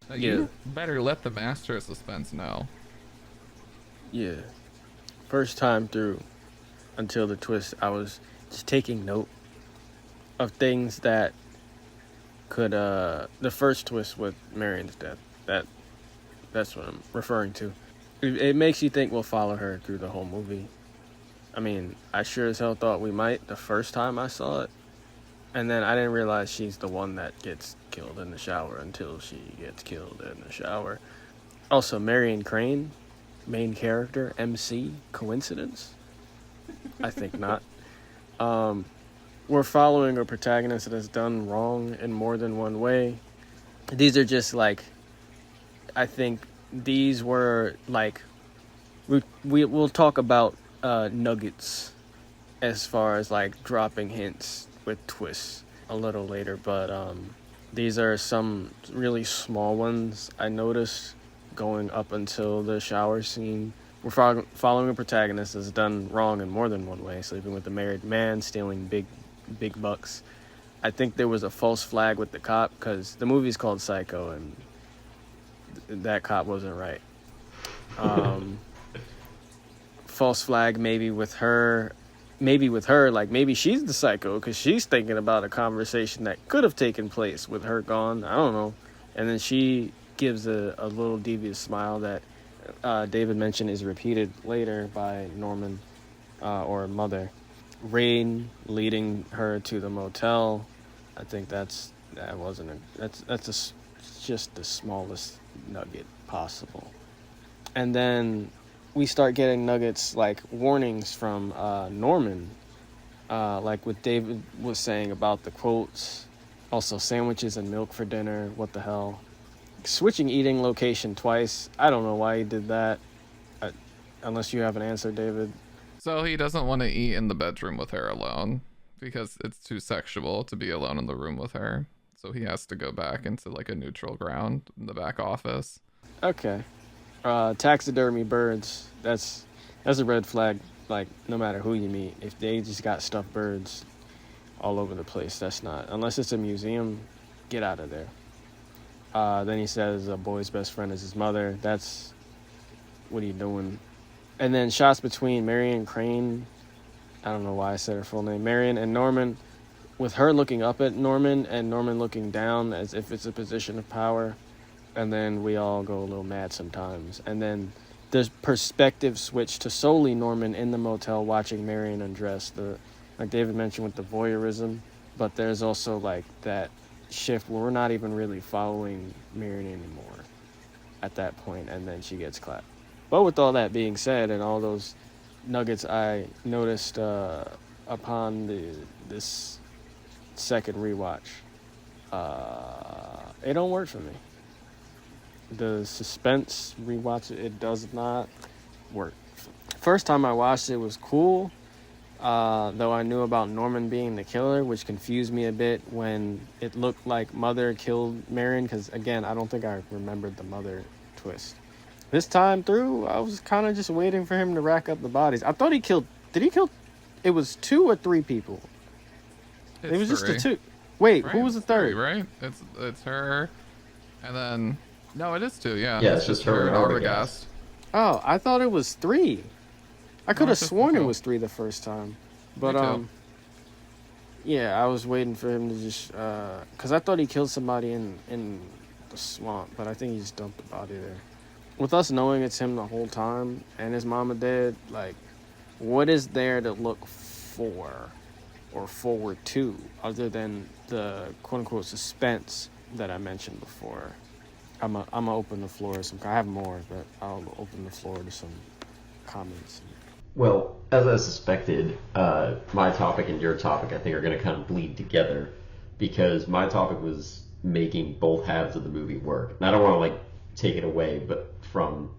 Now, you better let the master of suspense know. Yeah. First time through, until the twist, I was just taking note of things that could, the first twist with Marion's death, that's what I'm referring to. It makes you think we'll follow her through the whole movie. I mean, I sure as hell thought we might the first time I saw it. And then I didn't realize she's the one that gets killed in the shower until she gets killed in the shower. Also, Marion Crane, main character, MC. Coincidence? I think not. We're following a protagonist that has done wrong in more than one way. These are just like, I think these were like, we'll talk about nuggets as far as like dropping hints with twists a little later, but these are some really small ones I noticed going up until the shower scene. We're following a protagonist that's done wrong in more than one way, sleeping with a married man, stealing big bucks. I think there was a false flag with the cop because the movie's called Psycho and that cop wasn't right. False flag maybe with her, like maybe she's the psycho because she's thinking about a conversation that could have taken place with her gone. I don't know. And then she gives a little devious smile that David mentioned is repeated later by Norman or Mother. Rain leading her to the motel. I think that's just the smallest nugget possible. And then we start getting nuggets like warnings from Norman, like what David was saying about the quotes. Also, sandwiches and milk for dinner. What the hell? Switching eating location twice. I don't know why he did that. Unless you have an answer, David. So he doesn't want to eat in the bedroom with her alone because it's too sexual to be alone in the room with her. So he has to go back into like a neutral ground in the back office. Okay. Taxidermy birds. That's a red flag. Like no matter who you meet, if they just got stuffed birds all over the place, that's not. Unless it's a museum, get out of there. Then he says a boy's best friend is his mother. That's what are you doing? And then shots between Marion Crane. I don't know why I said her full name. Marion and Norman, with her looking up at Norman and Norman looking down as if it's a position of power. And then we all go a little mad sometimes. And then there's perspective switch to solely Norman in the motel watching Marion undress. Like David mentioned with the voyeurism. But there's also like that shift where we're not even really following Marion anymore at that point. And then she gets clapped. But with all that being said and all those nuggets I noticed upon this second rewatch, it don't work for me. The suspense rewatch, it does not work. First time I watched it was cool, though I knew about Norman being the killer, which confused me a bit when it looked like Mother killed Marion, because again, I don't think I remembered the Mother twist. This time through, I was kind of just waiting for him to rack up the bodies. I thought did he kill, it was 2 or 3 people? It was just the 2. Wait, right? Who was the third? 3, right? It's her, and then, no, it is 2, yeah. Yeah, it's just her and Arbogast. Oh, I thought it was 3. I could have sworn it was 3 the first time. But, yeah, I was waiting for him to just, because I thought he killed somebody in the swamp, but I think he just dumped the body there. With us knowing it's him the whole time and his mama dead, like, what is there to look for or forward to other than the quote-unquote suspense that I mentioned before? I'm gonna open the floor to some. I have more, but I'll open the floor to some comments. Well, as I suspected, my topic and your topic, I think, are going to kind of bleed together because my topic was making both halves of the movie work. And I don't want to, like, take it away but from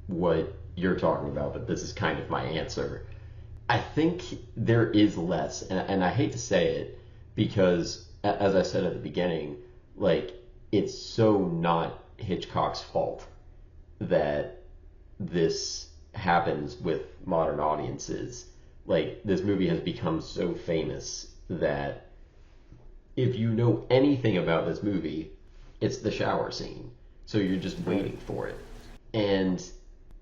what you're talking about, but this is kind of my answer. I think there is less, and I hate to say it because, as I said at the beginning, like, it's so not Hitchcock's fault that this happens with modern audiences. Like, this movie has become so famous that if you know anything about this movie, it's the shower scene. So you're just waiting for it. And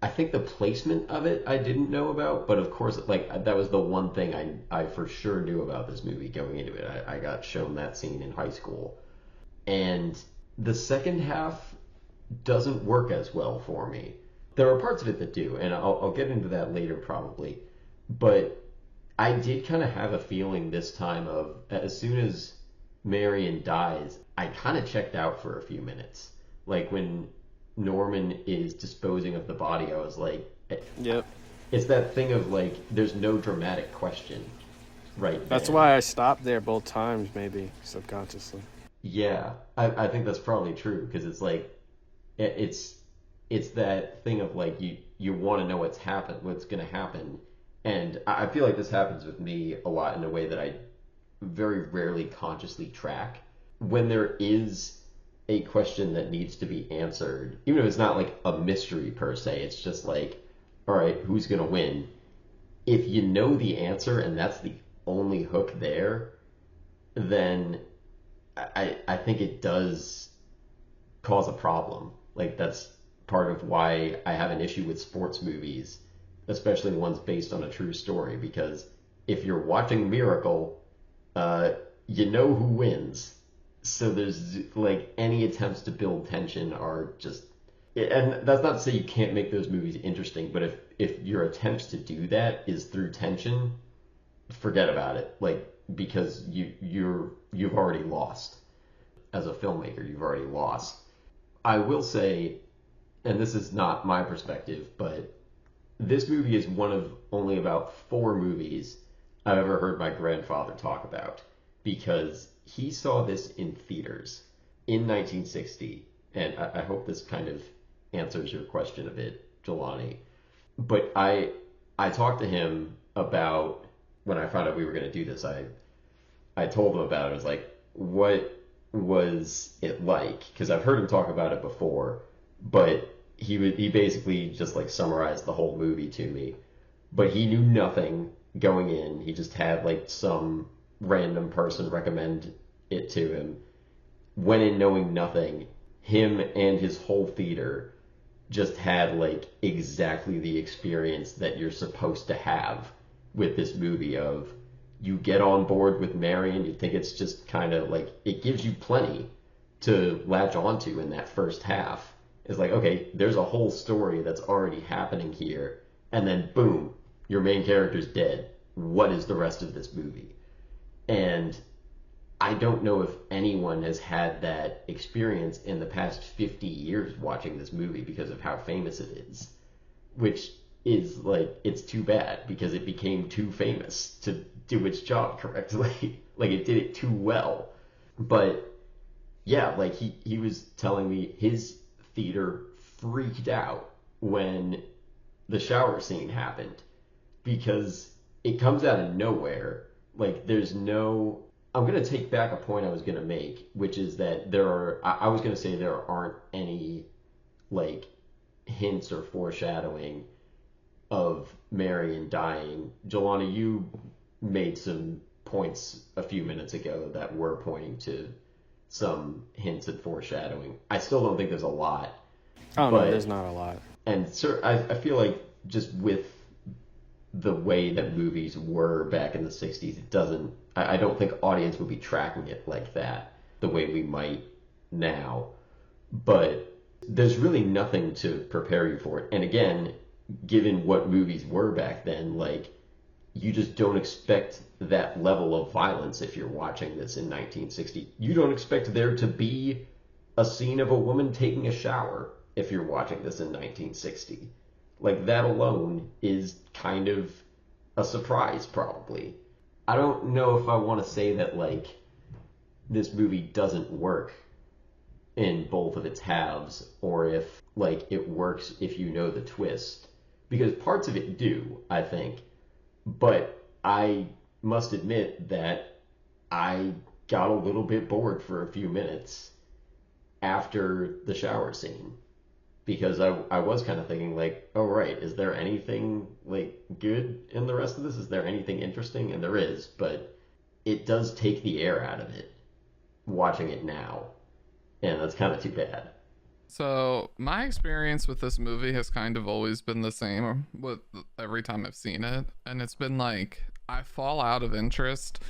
I think the placement of it I didn't know about, but of course, like, that was the one thing I for sure knew about this movie going into it. I got shown that scene in high school. And the second half doesn't work as well for me. There are parts of it that do, and I'll get into that later probably. But I did kind of have a feeling this time of, as soon as Marion dies, I kind of checked out for a few minutes. Like, when Norman is disposing of the body, I was like, Yep. it's that thing of like, there's no dramatic question right That's then. why I stopped there both times, maybe subconsciously. Yeah, I think that's probably true because it's like it's it's that thing of like you want to know what's going to happen, and I feel like this happens with me a lot in a way that I very rarely consciously track. When there is a question that needs to be answered, even if it's not like a mystery per se, it's just like, all right, who's going to win? If you know the answer and that's the only hook there, then I think it does cause a problem. Like that's part of why I have an issue with sports movies, especially ones based on a true story, because if you're watching Miracle, uh, you know who wins. So there's like any attempts to build tension are just, and that's not to say you can't make those movies interesting, but if your attempts to do that is through tension, forget about it. Like because you've already lost as a filmmaker. You've already lost. I will say, and this is not my perspective, but this movie is one of only about 4 movies I've ever heard my grandfather talk about because he saw this in theaters in 1960. And I hope this kind of answers your question a bit, Jelani. But I talked to him about when I found out we were going to do this. I told him about it. I was like, what was it like? Because I've heard him talk about it before, but he basically just like summarized the whole movie to me. But he knew nothing going in. He just had like some random person recommend it to him. Went in knowing nothing. Him and his whole theater just had like exactly the experience that you're supposed to have with this movie of you get on board with Mary and you think it's just kind of like it gives you plenty to latch onto in that first half. It's like, okay, there's a whole story that's already happening here, and then boom, your main character's dead. What is the rest of this movie? And I don't know if anyone has had that experience in the past 50 years watching this movie because of how famous it is, which is like, it's too bad because it became too famous to do its job correctly. Like it did it too well. But yeah, like he was telling me his theater freaked out when the shower scene happened because it comes out of nowhere. Like there's no, I'm going to take back a point I was going to make, which is that I was going to say there aren't any like hints or foreshadowing of Marion dying. Jelani, you made some points a few minutes ago that were pointing to some hints and foreshadowing. I still don't think there's a lot. Oh, but, no, there's not a lot. And I feel like just with the way that movies were back in the 60s, it doesn't, I don't think audience would be tracking it like that the way we might now. But there's really nothing to prepare you for it. And again, given what movies were back then, like, you just don't expect that level of violence if you're watching this in 1960. You don't expect there to be a scene of a woman taking a shower if you're watching this in 1960. Like, that alone is kind of a surprise, probably. I don't know if I want to say that, like, this movie doesn't work in both of its halves, or if, like, it works if you know the twist. Because parts of it do, I think. But I must admit that I got a little bit bored for a few minutes after the shower scene. Because I was kind of thinking, like, oh, right, is there anything, like, good in the rest of this? Is there anything interesting? And there is, but it does take the air out of it watching it now. And that's kind of too bad. So my experience with this movie has kind of always been the same with every time I've seen it, and it's been like I fall out of interest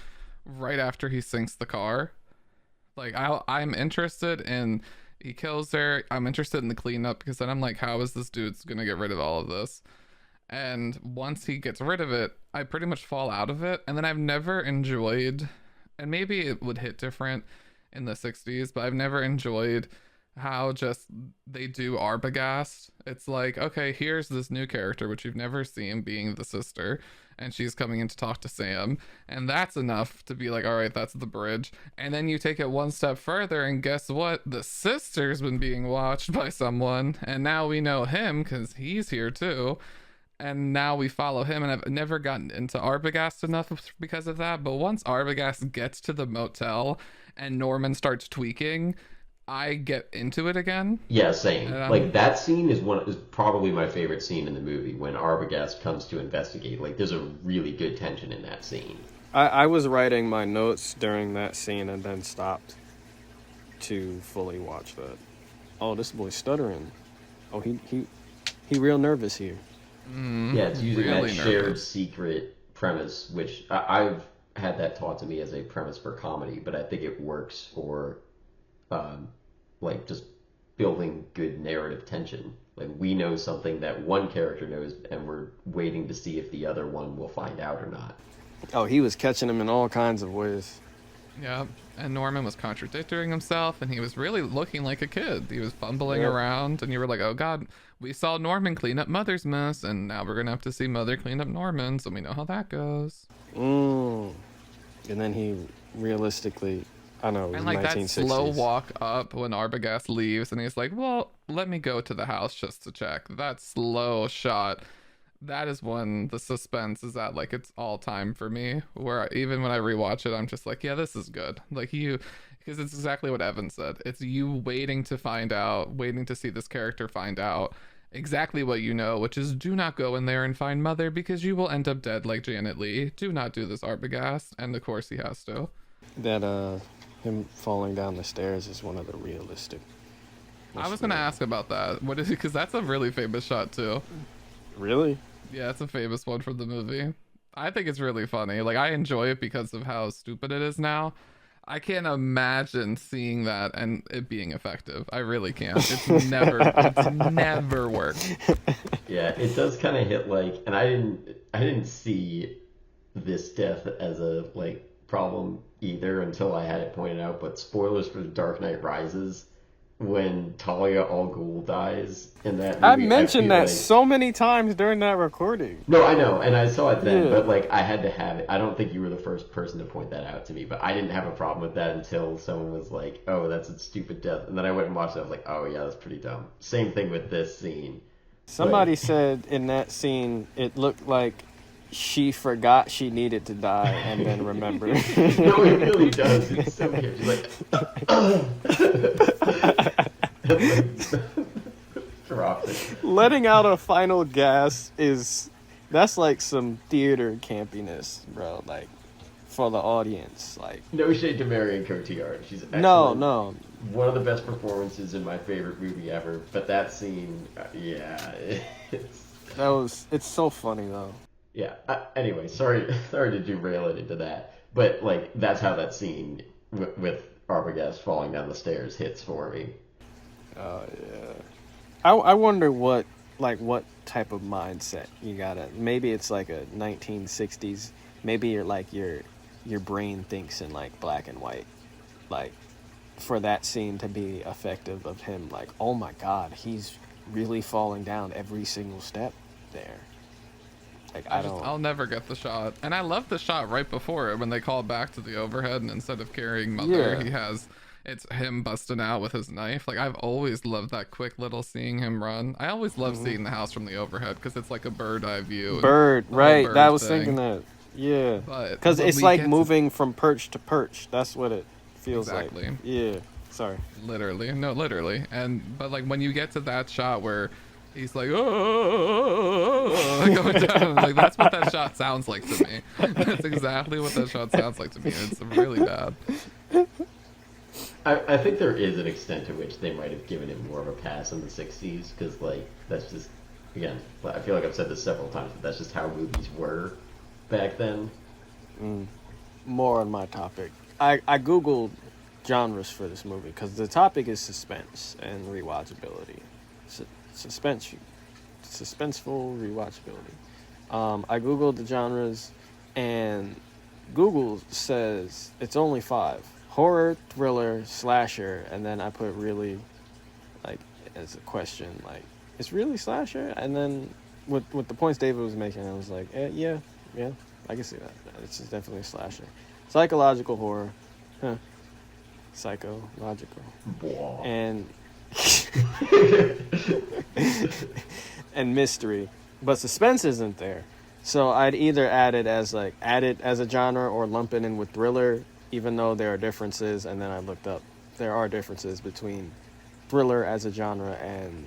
right after he sinks the car. Like I'm interested in he kills her. I'm interested in the cleanup because then I'm like, how is this dude's gonna get rid of all of this? And once he gets rid of it, I pretty much fall out of it, and then I've never enjoyed, and maybe it would hit different in the 60s, but I've never enjoyed how just they do Arbogast. It's like, okay, here's this new character which you've never seen, being the sister, and she's coming in to talk to Sam, and that's enough to be like, all right, that's the bridge. And then you take it one step further, and guess what? The sister's been being watched by someone, and now we know him because he's here too. And now we follow him, and I've never gotten into Arbogast enough because of that. But once Arbogast gets to the motel and Norman starts tweaking, I get into it again. Yeah, same. Like that scene is probably my favorite scene in the movie when Arbogast comes to investigate. Like there's a really good tension in that scene. I was writing my notes during that scene and then stopped to fully watch that. Oh, this boy's stuttering. Oh, he real nervous here. Yeah, it's using really that shared nervous. secret premise, which I've had that taught to me as a premise for comedy, but I think it works for like just building good narrative tension. Like we know something that one character knows, and we're waiting to see if the other one will find out or not. Oh, he was catching him in all kinds of ways. Yeah, and Norman was contradicting himself, and he was really looking like a kid. He was fumbling Yep. around, and you were like, oh god, we saw Norman clean up Mother's mess, and now we're gonna have to see Mother clean up Norman's, and we know how that goes. And then he realistically, I know, it was And like that 1960s. slow walk up when Arbogast leaves, and he's like, well, let me go to the house just to check. That slow shot, that is when the suspense is at like its all time for me, where even when I rewatch it, I'm just like, yeah, this is good. Like because it's exactly what Evan said. It's you waiting to find out, waiting to see this character find out exactly what you know, which is do not go in there and find Mother because you will end up dead like Janet Leigh. Do not do this, Arbogast. And of course he has to. That him falling down the stairs is one of the realistic. I was gonna ask about that. What is it? Because that's a really famous shot too. Really? Yeah, it's a famous one from the movie. I think it's really funny. Like I enjoy it because of how stupid it is now. I can't imagine seeing that and it being effective. I really can't. It's never worked. Yeah, it does kind of hit like, and I didn't see this death as a like problem either until I had it pointed out. But spoilers for The Dark Knight Rises, when Talia al Ghul dies in that movie, I mentioned that like... so many times during that recording. No, I know, and I saw it then, Yeah. but like I had to have it. I don't think you were the first person to point that out to me, but I didn't have a problem with that until someone was like, "Oh, that's a stupid death," and then I went and watched it. I was like, "Oh yeah, that's pretty dumb." Same thing with this scene. Somebody said in that scene it looked like she forgot she needed to die and then remembered. No, it really does. It's so weird. She's like, dropped it. Letting out a final gasp that's like some theater campiness, bro. Like for the audience, like No shade to Marion Cotillard. She's excellent. no. One of the best performances in my favorite movie ever. But that scene, yeah, It's so funny though. Yeah. Anyway, sorry to derail it into that, but like that's how that scene with Arbogast falling down the stairs hits for me. Oh yeah. I wonder what type of mindset you gotta. Maybe it's like a 1960s. Maybe your brain thinks in like black and white, like for that scene to be effective of him. Like, oh my God, he's really falling down every single step there. Like I'll never get the shot. And I love the shot right before it when they call back to the overhead and instead of carrying Mother, it's him busting out with his knife. Like I've always loved that quick little seeing him run. I always love seeing the house from the overhead because it's like a bird eye view. Right. Bird I was thing. thinking that. Yeah. But Because when it's we like get moving from perch to perch. That's what it feels Exactly. like. Yeah. Sorry. Literally. But like when you get to that shot where he's like, oh, going down, like that's what that shot sounds like to me. That's exactly what that shot sounds like to me. It's really bad. I think there is an extent to which they might have given it more of a pass in the 60s, because like that's just, again, I feel like I've said this several times, but that's just how movies were back then. More on my topic. I googled genres for this movie because the topic is suspense and rewatchability. Suspenseful rewatchability. I googled the genres, and Google says it's only 5: horror, thriller, slasher, and then I put really like as a question, like it's really slasher. And then with the points David was making, I was like, yeah, I can see that. It's just definitely a slasher, psychological horror, huh? Psychological, Blah. and and mystery, but suspense isn't there. So I'd either add it as a genre or lump it in with thriller, even though there are differences. And then I looked up, there are differences between thriller as a genre and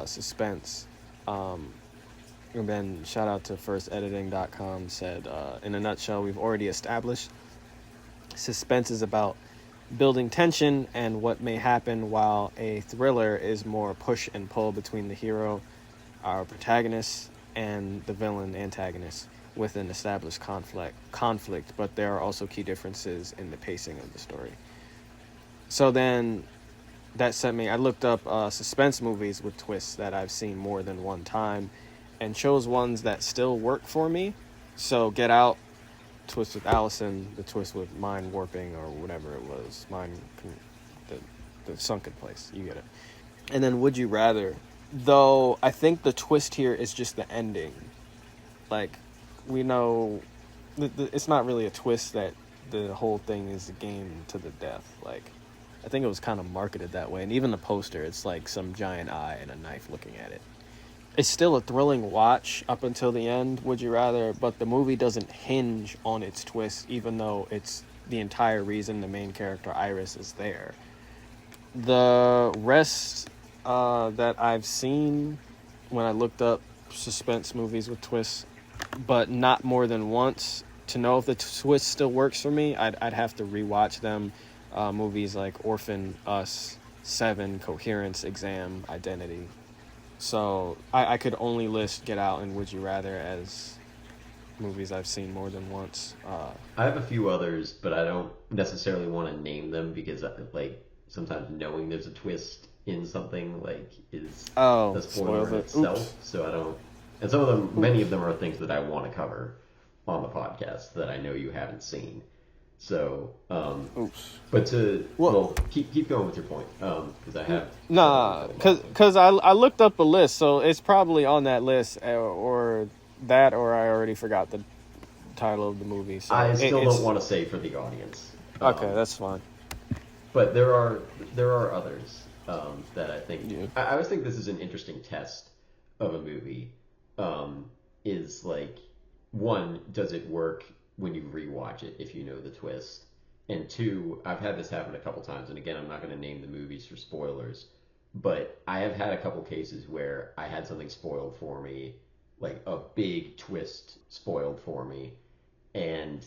suspense. And then shout out to firstediting.com said, in a nutshell, we've already established suspense is about building tension and what may happen, while a thriller is more push and pull between the hero, our protagonist, and the villain antagonist with an established conflict, but there are also key differences in the pacing of the story. So then that sent me, I looked up suspense movies with twists that I've seen more than one time and chose ones that still work for me. So Get Out, twist with Allison, the twist with mind warping or whatever it was, the sunken place, you get it. And then Would You Rather, though I think the twist here is just the ending. Like, we know it's not really a twist that the whole thing is a game to the death. Like, I think it was kind of marketed that way. And even the poster, it's like some giant eye and a knife looking at it. It's still a thrilling watch up until the end, Would You Rather, but the movie doesn't hinge on its twist, even though it's the entire reason the main character, Iris, is there. The rest that I've seen when I looked up suspense movies with twists, but not more than once, to know if the twist still works for me, I'd have to rewatch them. Movies like Orphan, Us, Seven, Coherence, Exam, Identity. So I could only list Get Out and Would You Rather as movies I've seen more than once. I have a few others, but I don't necessarily want to name them because, like, sometimes knowing there's a twist in something like is a spoiler in itself. Oops. So I don't. And some of them, many of them, are things that I want to cover on the podcast that I know you haven't seen. So, but keep going with your point, because I have because I looked up a list, so it's probably on that list, or I already forgot the title of the movie. So I still don't want to say for the audience. Okay, that's fine. But there are others that I think I always think this is an interesting test of a movie. Is like, one, does it work when you rewatch it if you know the twist? And two, I've had this happen a couple times, and again, I'm not going to name the movies for spoilers, but I have had a couple cases where I had something spoiled for me, like a big twist spoiled for me, and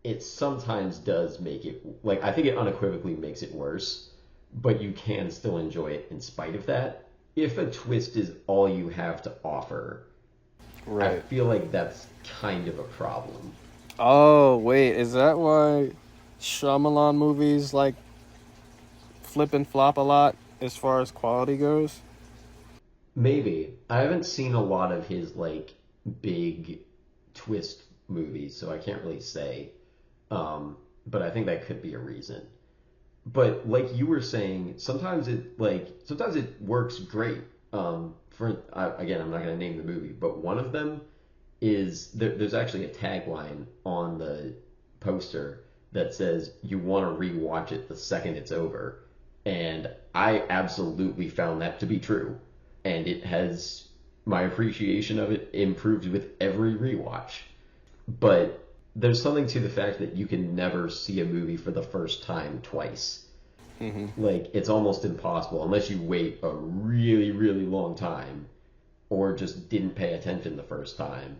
it sometimes does make it, like, I think it unequivocally makes it worse, but you can still enjoy it in spite of that. If a twist is all you have to offer, right, I feel like that's kind of a problem. Oh, wait, is that why Shyamalan movies, like, flip and flop a lot as far as quality goes? Maybe. I haven't seen a lot of his, like, big twist movies, so I can't really say. But I think that could be a reason. But like you were saying, sometimes it works great. Again, I'm not going to name the movie, but one of them is there's actually a tagline on the poster that says, "You want to rewatch it the second it's over," and I absolutely found that to be true, and it has, my appreciation of it improved with every rewatch. But there's something to the fact that you can never see a movie for the first time twice. Mm-hmm. Like, it's almost impossible unless you wait a really, really long time or just didn't pay attention the first time.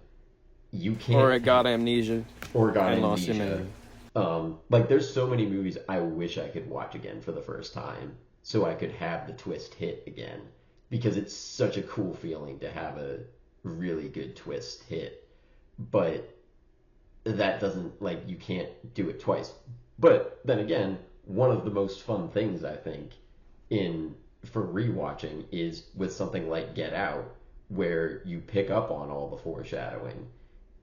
You can't. Or it got amnesia. Or got amnesia. Like, there's so many movies I wish I could watch again for the first time so I could have the twist hit again, because it's such a cool feeling to have a really good twist hit. But that doesn't, like, you can't do it twice. But then again, one of the most fun things I think for rewatching is with something like Get Out, where you pick up on all the foreshadowing.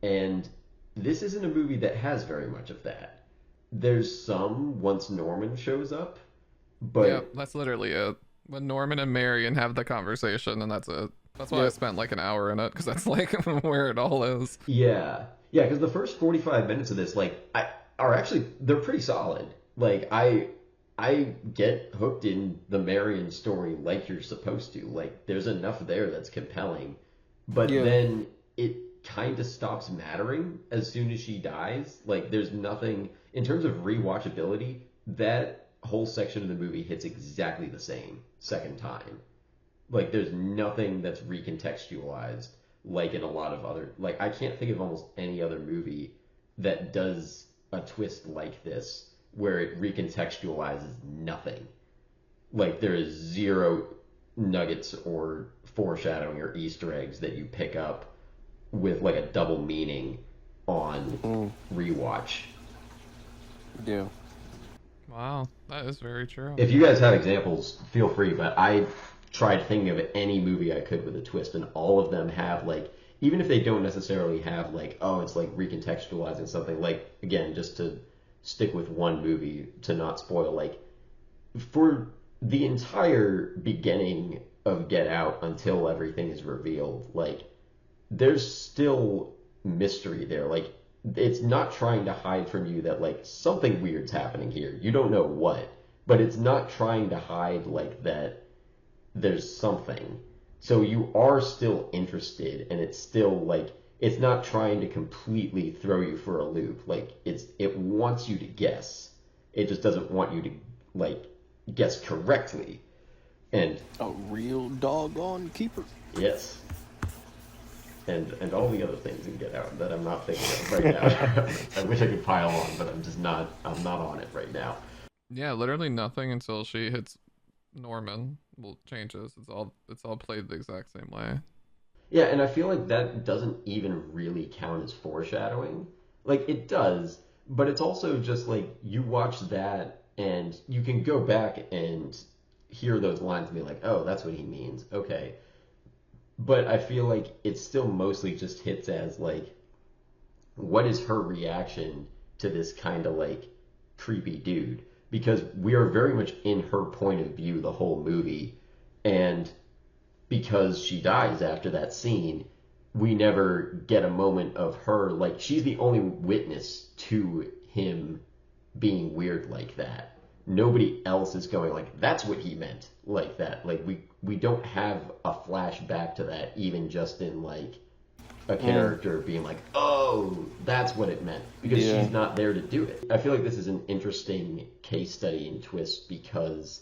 And this isn't a movie that has very much of that. There's some once Norman shows up, but yeah, that's literally it. when Norman and Marion have the conversation, and that's it. That's why I Yep. spent like an hour in it, because that's like where it all is. Yeah, yeah, because the first 45 minutes of this, are actually they're pretty solid. Like I get hooked in the Marion story like you're supposed to. Like there's enough there that's compelling, but Yeah. then it kind of stops mattering as soon as she dies. Like there's nothing in terms of rewatchability. That whole section of the movie hits exactly the same second time. Like there's nothing that's recontextualized like in a lot of other, like I can't think of almost any other movie that does a twist like this where it recontextualizes nothing. Like there is zero nuggets or foreshadowing or Easter eggs that you pick up with like a double meaning on rewatch. Yeah. Wow, that is very true. If you guys have examples, feel free, but I tried thinking of any movie I could with a twist, and all of them have, like, even if they don't necessarily have, like, oh, it's like recontextualizing something, like, again, just to stick with one movie to not spoil, like, for the entire beginning of Get Out until everything is revealed, like, there's still mystery there. Like, it's not trying to hide from you that, like, something weird's happening here. You don't know what, but it's not trying to hide, like, that there's something. So you are still interested, and it's still, like, it's not trying to completely throw you for a loop. Like, it wants you to guess. It just doesn't want you to, like, guess correctly. And A real doggone keeper. yes. And all the other things in Get Out that I'm not thinking of right now. I wish I could pile on, but I'm not on it right now. Yeah, literally nothing until she hits Norman changes. It's all played the exact same way. Yeah, and I feel like that doesn't even really count as foreshadowing. Like, it does, but it's also just like you watch that and you can go back and hear those lines and be like, oh, that's what he means. Okay. But I feel like it still mostly just hits as like, what is her reaction to this kind of like creepy dude? Because we are very much in her point of view the whole movie, and because she dies after that scene, we never get a moment of her, like, she's the only witness to him being weird like that. Nobody else is going like, that's what he meant like that. Like, we don't have a flashback to that, even just in like a character being like, oh, that's what it meant, because Yeah. she's not there to do it. I feel like this is an interesting case study in twist because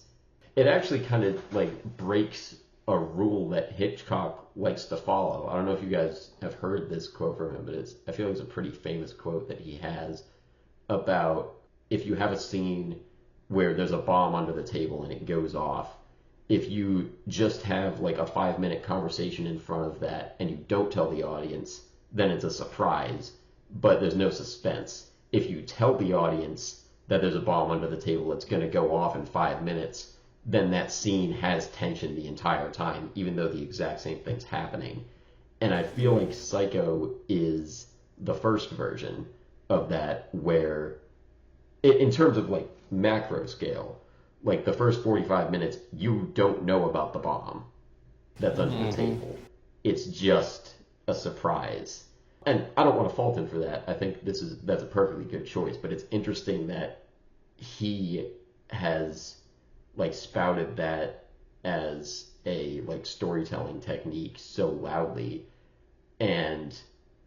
it actually kind of like breaks a rule that Hitchcock likes to follow. I don't know if you guys have heard this quote from him, but I feel like it's a pretty famous quote that he has about if you have a scene where there's a bomb under the table and it goes off, if you just have like a 5-minute conversation in front of that and you don't tell the audience, then it's a surprise, but there's no suspense. If you tell the audience that there's a bomb under the table that's going to go off in 5 minutes, then that scene has tension the entire time, even though the exact same thing's happening. And I feel like Psycho is the first version of that, where, in terms of like macro scale, like the first 45 minutes, you don't know about the bomb that's under the table. It's just a surprise. And I don't want to fault him for that. I think that's a perfectly good choice, but it's interesting that he has like spouted that as a like storytelling technique so loudly, and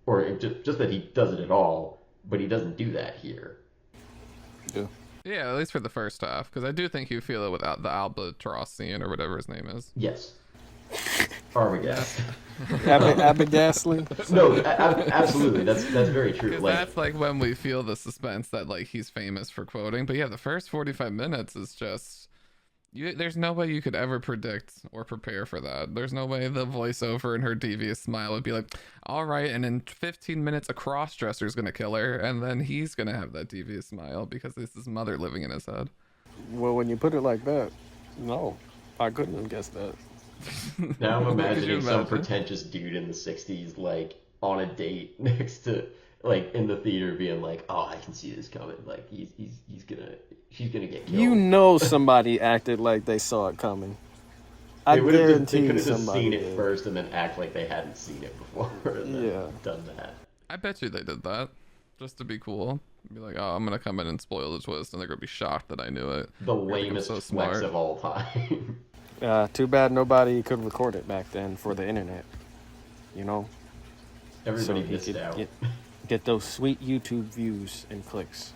or just that he does it at all, but he doesn't do that here. Yeah. Yeah, at least for the first half, because I do think you feel it without the albatross scene or whatever his name is. Yes. Armageddon. Abigail. No, absolutely. That's very true. Because Like, that's like when we feel the suspense that like he's famous for quoting. But yeah, the first 45 minutes is just there's no way you could ever predict or prepare for that. There's no way the voiceover and her devious smile would be like, all right, and in 15 minutes a cross-dresser is gonna kill her, and then he's gonna have that devious smile because it's his mother living in his head. Well, when you put it like that, no, I couldn't have guessed that. now I'm Could you imagining some imagine? pretentious dude in the 60s, like, on a date next to, like, in the theater being like, oh, I can see this coming. Like, she's gonna get killed. You know somebody acted like they saw it coming. I They could guarantee have just somebody seen it did. first and then act like they hadn't seen it before and then Yeah. done that. I bet you they did that just to be cool. Be like, oh, I'm gonna come in and spoil the twist, and they're gonna be shocked that I knew it. The They're gonna think I'm lamest so flex smart. of all time. Too bad nobody could record it back then for the internet. You know? Everybody he missed could out. get those sweet YouTube views and clicks.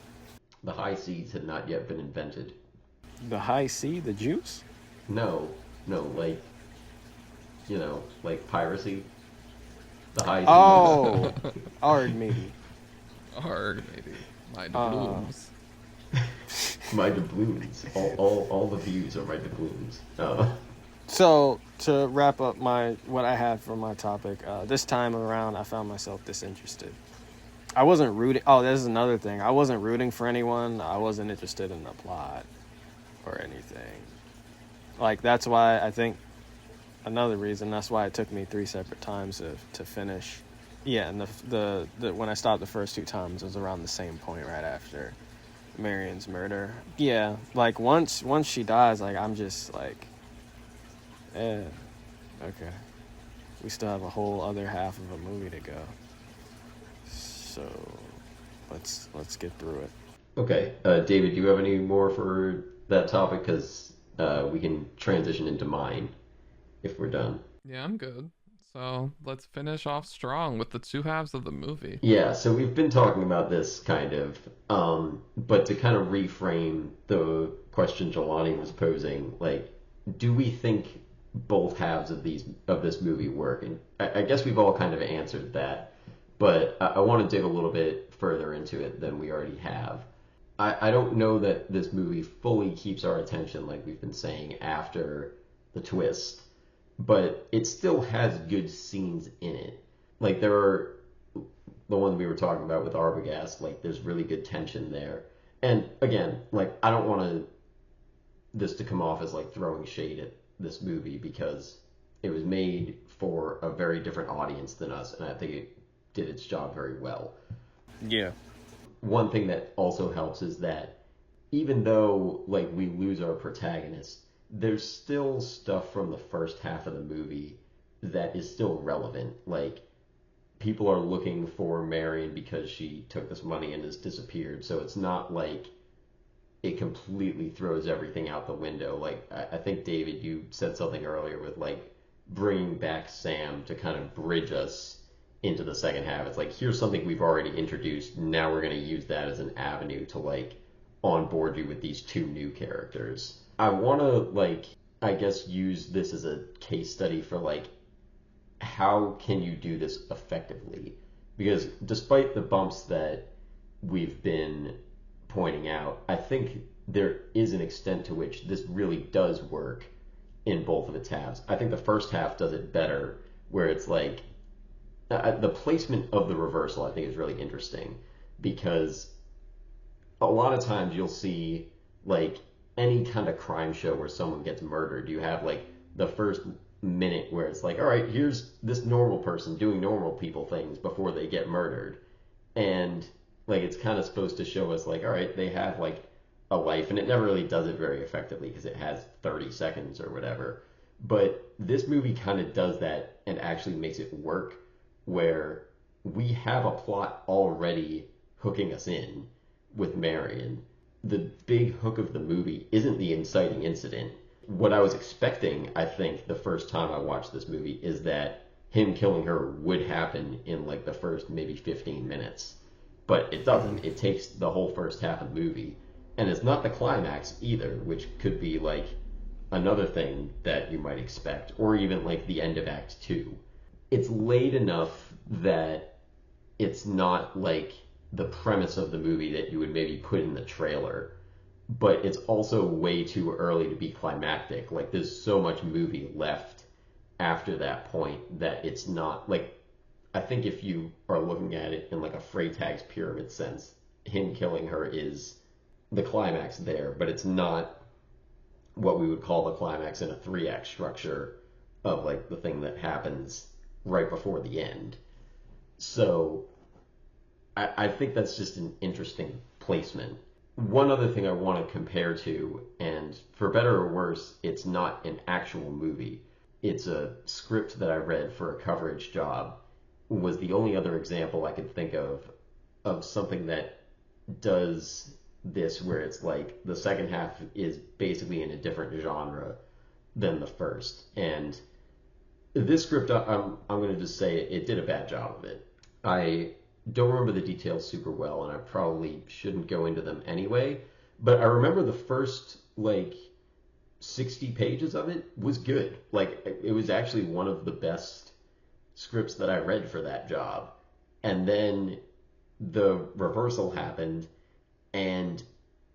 The high seas had not yet been invented. The high C, the juice? No, like, like piracy. The high seas. Oh, Orignally. Arg, maybe. My doubloons. My doubloons. All the views are my doubloons. So to wrap up what I had for my topic, this time around I found myself disinterested. I wasn't rooting. Oh, this is another thing. I wasn't rooting for anyone. I wasn't interested in the plot or anything. Like, that's why I think another reason. That's why it took me 3 separate times to finish. Yeah, and the when I stopped the first 2 times, it was around the same point right after Marion's murder. Yeah, like once she dies, like I'm just like, okay. We still have a whole other half of a movie to go. So let's get through it. Okay, David, do you have any more for that topic? Because we can transition into mine if we're done. Yeah, I'm good. So let's finish off strong with the 2 halves of the movie. Yeah, so we've been talking about this kind of, but to kind of reframe the question Jelani was posing, like, do we think both halves of this movie work? And I guess we've all kind of answered that, but I want to dig a little bit further into it than we already have. I don't know that this movie fully keeps our attention, like we've been saying, after the twist, but it still has good scenes in it. Like, there are the ones we were talking about with Arbogast, like, there's really good tension there. And again, like, I don't want this to come off as like throwing shade at this movie, because it was made for a very different audience than us, and I think it did its job very well. Yeah. One thing that also helps is that even though, like, we lose our protagonist, there's still stuff from the first half of the movie that is still relevant. Like, people are looking for Marion because she took this money and has disappeared, so it's not like it completely throws everything out the window. Like, I think, David, you said something earlier with, like, bringing back Sam to kind of bridge us into the second half. It's like, here's something we've already introduced, now we're going to use that as an avenue to, like, onboard you with these 2 new characters. I want to, like, I guess use this as a case study for, like, how can you do this effectively? Because despite the bumps that we've been pointing out, I think there is an extent to which this really does work in both of its halves. I think the first half does it better, where it's like, the placement of the reversal, I think, is really interesting, because a lot of times you'll see, like, any kind of crime show where someone gets murdered, you have, like, the first minute where it's like, all right, here's this normal person doing normal people things before they get murdered. And, like, it's kind of supposed to show us, like, all right, they have, like, a life, and it never really does it very effectively because it has 30 seconds or whatever. But this movie kind of does that and actually makes it work, where we have a plot already hooking us in with Marion. The big hook of the movie isn't the inciting incident. What I was expecting, I think, the first time I watched this movie is that him killing her would happen in, like, the first maybe 15 minutes. But it doesn't. It takes the whole first half of the movie. And it's not the climax either, which could be, like, another thing that you might expect. Or even, like, the end of Act 2. It's late enough that it's not, like, the premise of the movie that you would maybe put in the trailer, but it's also way too early to be climactic. Like, there's so much movie left after that point that it's not, like, I think if you are looking at it in, like, a Freytag's pyramid sense, him killing her is the climax there, but it's not what we would call the climax in a 3-act structure of, like, the thing that happens right before the end. So I think that's just an interesting placement. one other thing I want to compare to, and for better or worse, it's not an actual movie. It's a script that I read for a coverage job. Was the only other example I could think of something that does this, where it's like the second half is basically in a different genre than the first. And this script, I'm going to just say it did a bad job of it. I don't remember the details super well, and I probably shouldn't go into them anyway. But I remember the first, like, 60 pages of it was good. Like, it was actually one of the best scripts that I read for that job. And then the reversal happened, and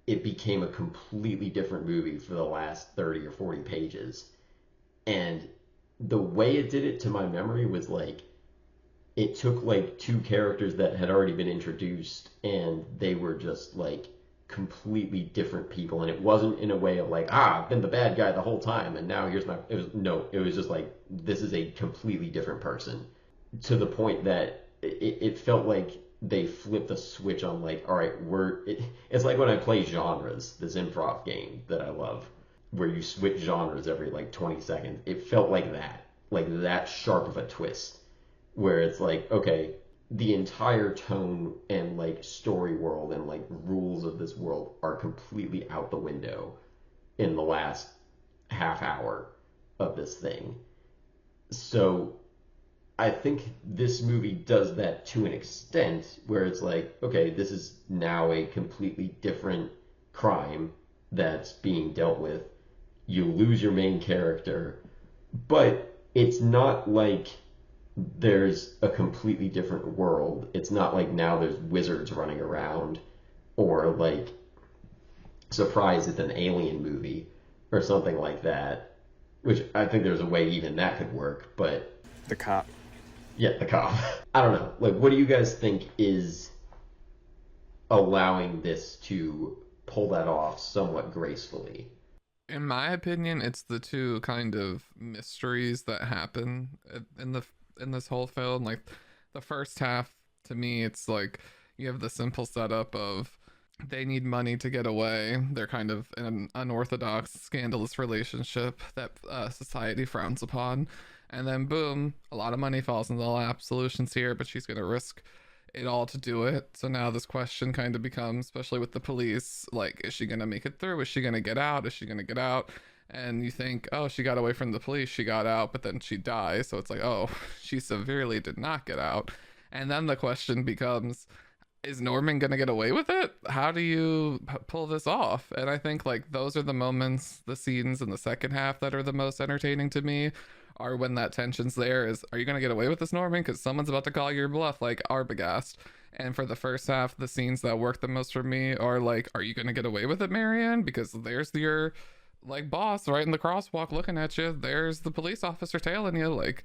it became a completely different movie for the last 30 or 40 pages. And the way it did it, to my memory, was like, it took like two characters that had already been introduced, and they were just like completely different people. And it wasn't in a way of like, I've been the bad guy the whole time, and now here's my. It was no. It was just like, this is a completely different person, to the point that it felt like they flipped the switch on, like, all right, it's like when I play genres, this improv game that I love, where you switch genres every like 20 seconds. It felt like that sharp of a twist, where it's like, okay, the entire tone and like story world and like rules of this world are completely out the window in the last half hour of this thing. So I think this movie does that to an extent, where it's like, okay, this is now a completely different crime that's being dealt with. You lose your main character, but it's not like there's a completely different world. It's not like now there's wizards running around, or like, surprise, it's an alien movie or something like that, which I think there's a way even that could work. But The cop. yeah, the cop. I don't know. Like, what do you guys think is allowing this to pull that off somewhat gracefully? In my opinion, it's the two kind of mysteries that happen in this whole film. Like, the first half, to me, it's like you have the simple setup of they need money to get away. They're kind of in an unorthodox, scandalous relationship that society frowns upon. And then, boom, a lot of money falls in the lap. Solutions here, but she's going to risk it all to do it. So now this question kind of becomes, especially with the police, like, is she going to make it through? Is she going to get out? Is she going to get out? And you think, oh, she got away from the police, she got out, but then she dies. So it's like, oh, she severely did not get out. And then the question becomes, is Norman going to get away with it? How do you pull this off? And I think, like, those are the moments, the scenes in the second half that are the most entertaining to me, are when that tension's there. Is, are you going to get away with this, Norman? Because someone's about to call your bluff, like Arbogast. And for the first half, the scenes that work the most for me are like, are you going to get away with it, Marianne? Because there's your, like, boss right in the crosswalk looking at you. There's the police officer tailing you. Like,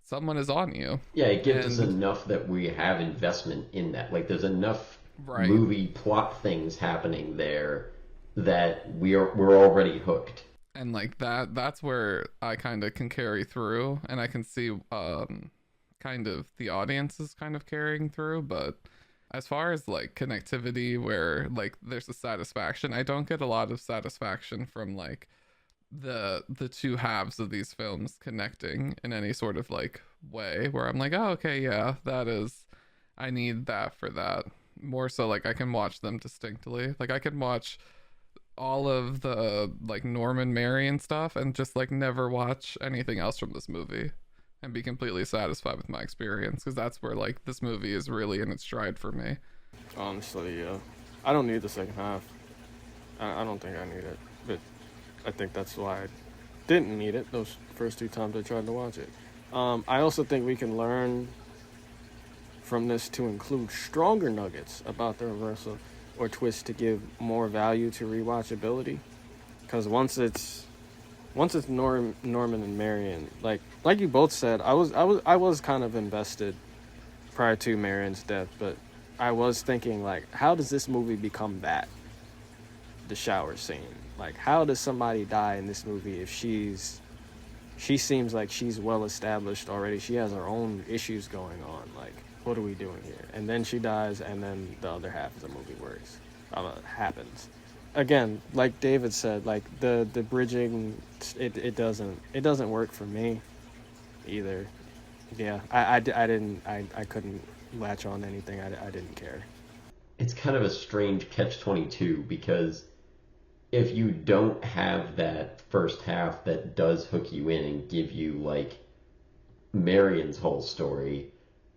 someone is on you. Yeah, it gives us enough that we have investment in that. Like, there's enough Right. movie plot things happening there that we're already hooked. And like that's where I kind of can carry through, and I can see kind of the audience is kind of carrying through. But as far as like connectivity, where like there's a satisfaction, I don't get a lot of satisfaction from like the two halves of these films connecting in any sort of like way where I'm like, oh, okay, yeah, that is, I need that for that. More so, like, I can watch them distinctly. Like, I can watch all of the like Norman Marion stuff and just like never watch anything else from this movie and be completely satisfied with my experience, because that's where like this movie is really in its stride for me. Honestly, yeah. I don't need the second half. I don't think I need it. But I think that's why I didn't need it those first two times I tried to watch it. I also think we can learn from this to include stronger nuggets about the reversal or twist to give more value to rewatchability. Because once it's Norman and Marion, like you both said, I was kind of invested prior to Marion's death, but I was thinking, like, how does this movie become that? The shower scene. Like, how does somebody die in this movie if she seems like she's well established already? She has her own issues going on. Like, what are we doing here? And then she dies, and then the other half of the movie works. happens. Again, like David said, like the bridging, it doesn't work for me either. Yeah, I couldn't latch on to anything. I didn't care. It's kind of a strange catch-22 because if you don't have that first half that does hook you in and give you like Marion's whole story,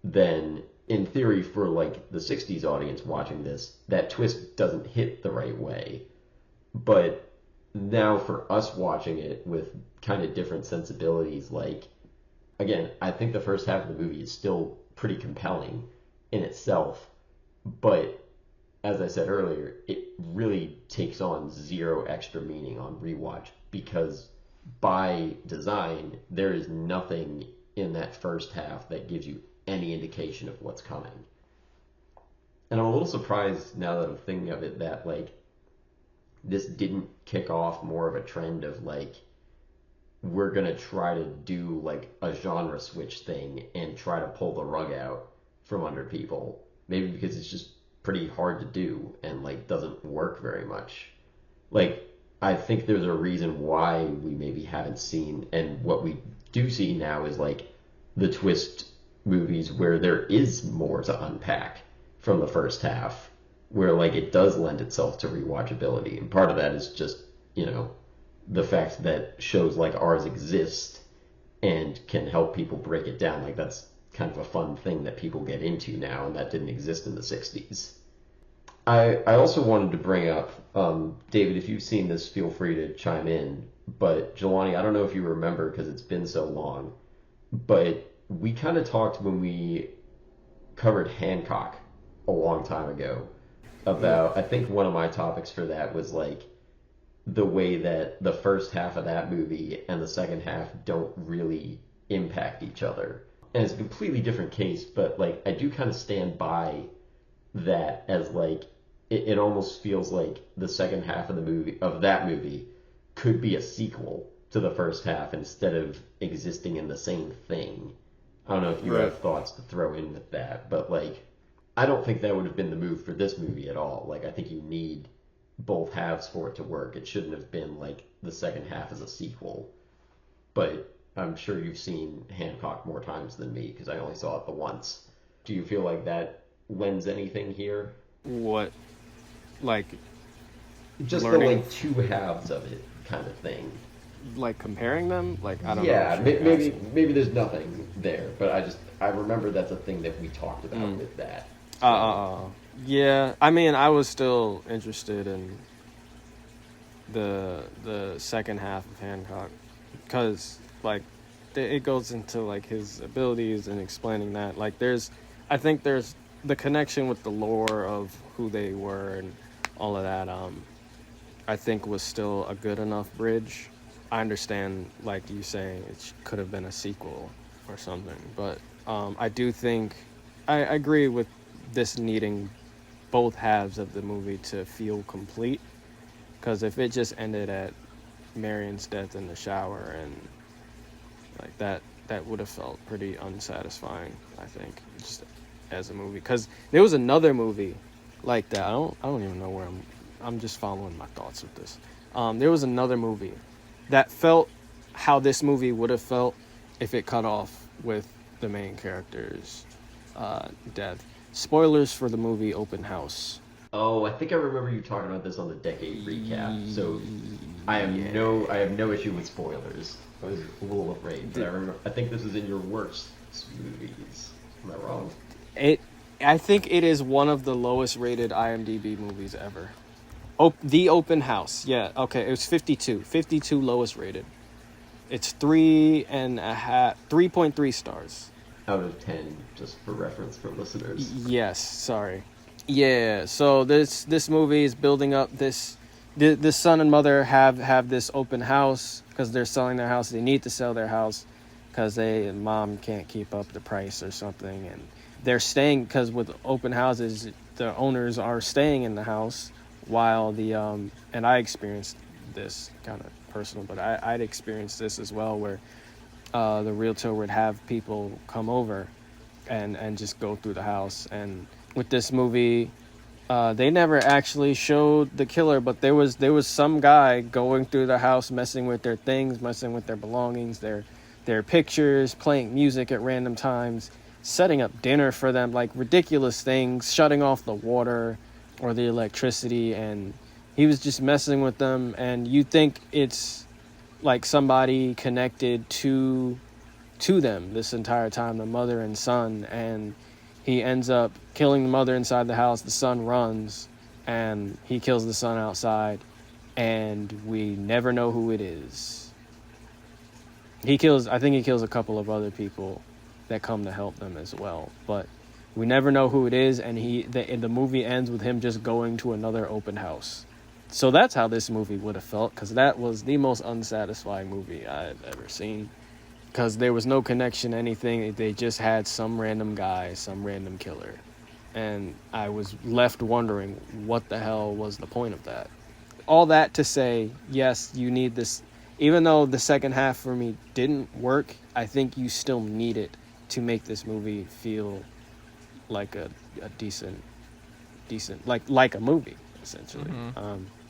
then in theory for like the 60s audience watching this, that twist doesn't hit the right way. But now for us watching it with kind of different sensibilities, like, again, I think the first half of the movie is still pretty compelling in itself, but as I said earlier, it really takes on zero extra meaning on rewatch because by design, there is nothing in that first half that gives you any indication of what's coming. And I'm a little surprised now that I'm thinking of it that like this didn't kick off more of a trend of like we're gonna try to do like a genre switch thing and try to pull the rug out from under people. Maybe because it's just pretty hard to do and like doesn't work very much. Like I think there's a reason why we maybe haven't seen, and what we do see now is like the twist movies where there is more to unpack from the first half, where like it does lend itself to rewatchability. And part of that is just, you know, the fact that shows like ours exist and can help people break it down. Like that's kind of a fun thing that people get into now, and that didn't exist in the 60s. I also wanted to bring up, David, if you've seen this, feel free to chime in. But Jelani, I don't know if you remember because it's been so long, but we kind of talked when we covered Hancock a long time ago about, I think one of my topics for that was like the way that the first half of that movie and the second half don't really impact each other. And it's a completely different case, but like I do kind of stand by that as like it almost feels like the second half of the movie of that movie could be a sequel to the first half instead of existing in the same thing. I don't know if you have thoughts to throw in with that, but like I don't think that would have been the move for this movie at all. Like I think you need both halves for it to work. It shouldn't have been like the second half as a sequel. But I'm sure you've seen Hancock more times than me because I only saw it the once. Do you feel like that lends anything here? What, like, just learning, the like two halves of it kind of thing. Like comparing them? Like I don't know. Yeah, maybe there's nothing there, but I remember that's a thing that we talked about with that. Yeah, I mean, I was still interested in the second half of Hancock because like it goes into like his abilities and explaining that. Like I think there's the connection with the lore of who they were and all of that. I think was still a good enough bridge. I understand, like you saying, it could have been a sequel or something, but I do think I agree with this needing both halves of the movie to feel complete. Because if it just ended at Marion's death in the shower and like that would have felt pretty unsatisfying, I think, just as a movie. Because there was another movie like that. I don't even know where I'm just following my thoughts with this. There was another movie that felt how this movie would have felt if it cut off with the main character's death. Spoilers for the movie Open House. Oh, I think I remember you talking about this on the decade recap. So I have no issue with spoilers. I was a little afraid, but I think this is in your worst movies. Am I wrong? I think it is one of the lowest rated IMDb movies ever. The Open House. Yeah, okay, it was 52 lowest rated. It's 3.3 stars. Out of 10, just for reference for listeners. Yes, sorry. Yeah, so this movie is building up this son and mother have this open house because they're selling their house. They need to sell their house because mom can't keep up the price or something, and they're staying because with open houses the owners are staying in the house while the and I experienced this kind of personal, but I'd experienced this as well where the realtor would have people come over and just go through the house. And with this movie, They never actually showed the killer, but there was some guy going through the house, messing with their things, messing with their belongings, their pictures, playing music at random times, setting up dinner for them, like ridiculous things, shutting off the water or the electricity, and he was just messing with them. And you think it's like somebody connected to them this entire time, the mother and son, and he ends up killing the mother inside the house. The son runs, and he kills the son outside, and we never know who it is. I think he kills a couple of other people that come to help them as well, but we never know who it is, and the movie ends with him just going to another open house. So that's how this movie would have felt, because that was the most unsatisfying movie I've ever seen. Because there was no connection, anything. They just had some random guy, some random killer. And I was left wondering what the hell was the point of that. All that to say, yes, you need this. Even though the second half for me didn't work, I think you still need it to make this movie feel like a decent, like a movie, essentially.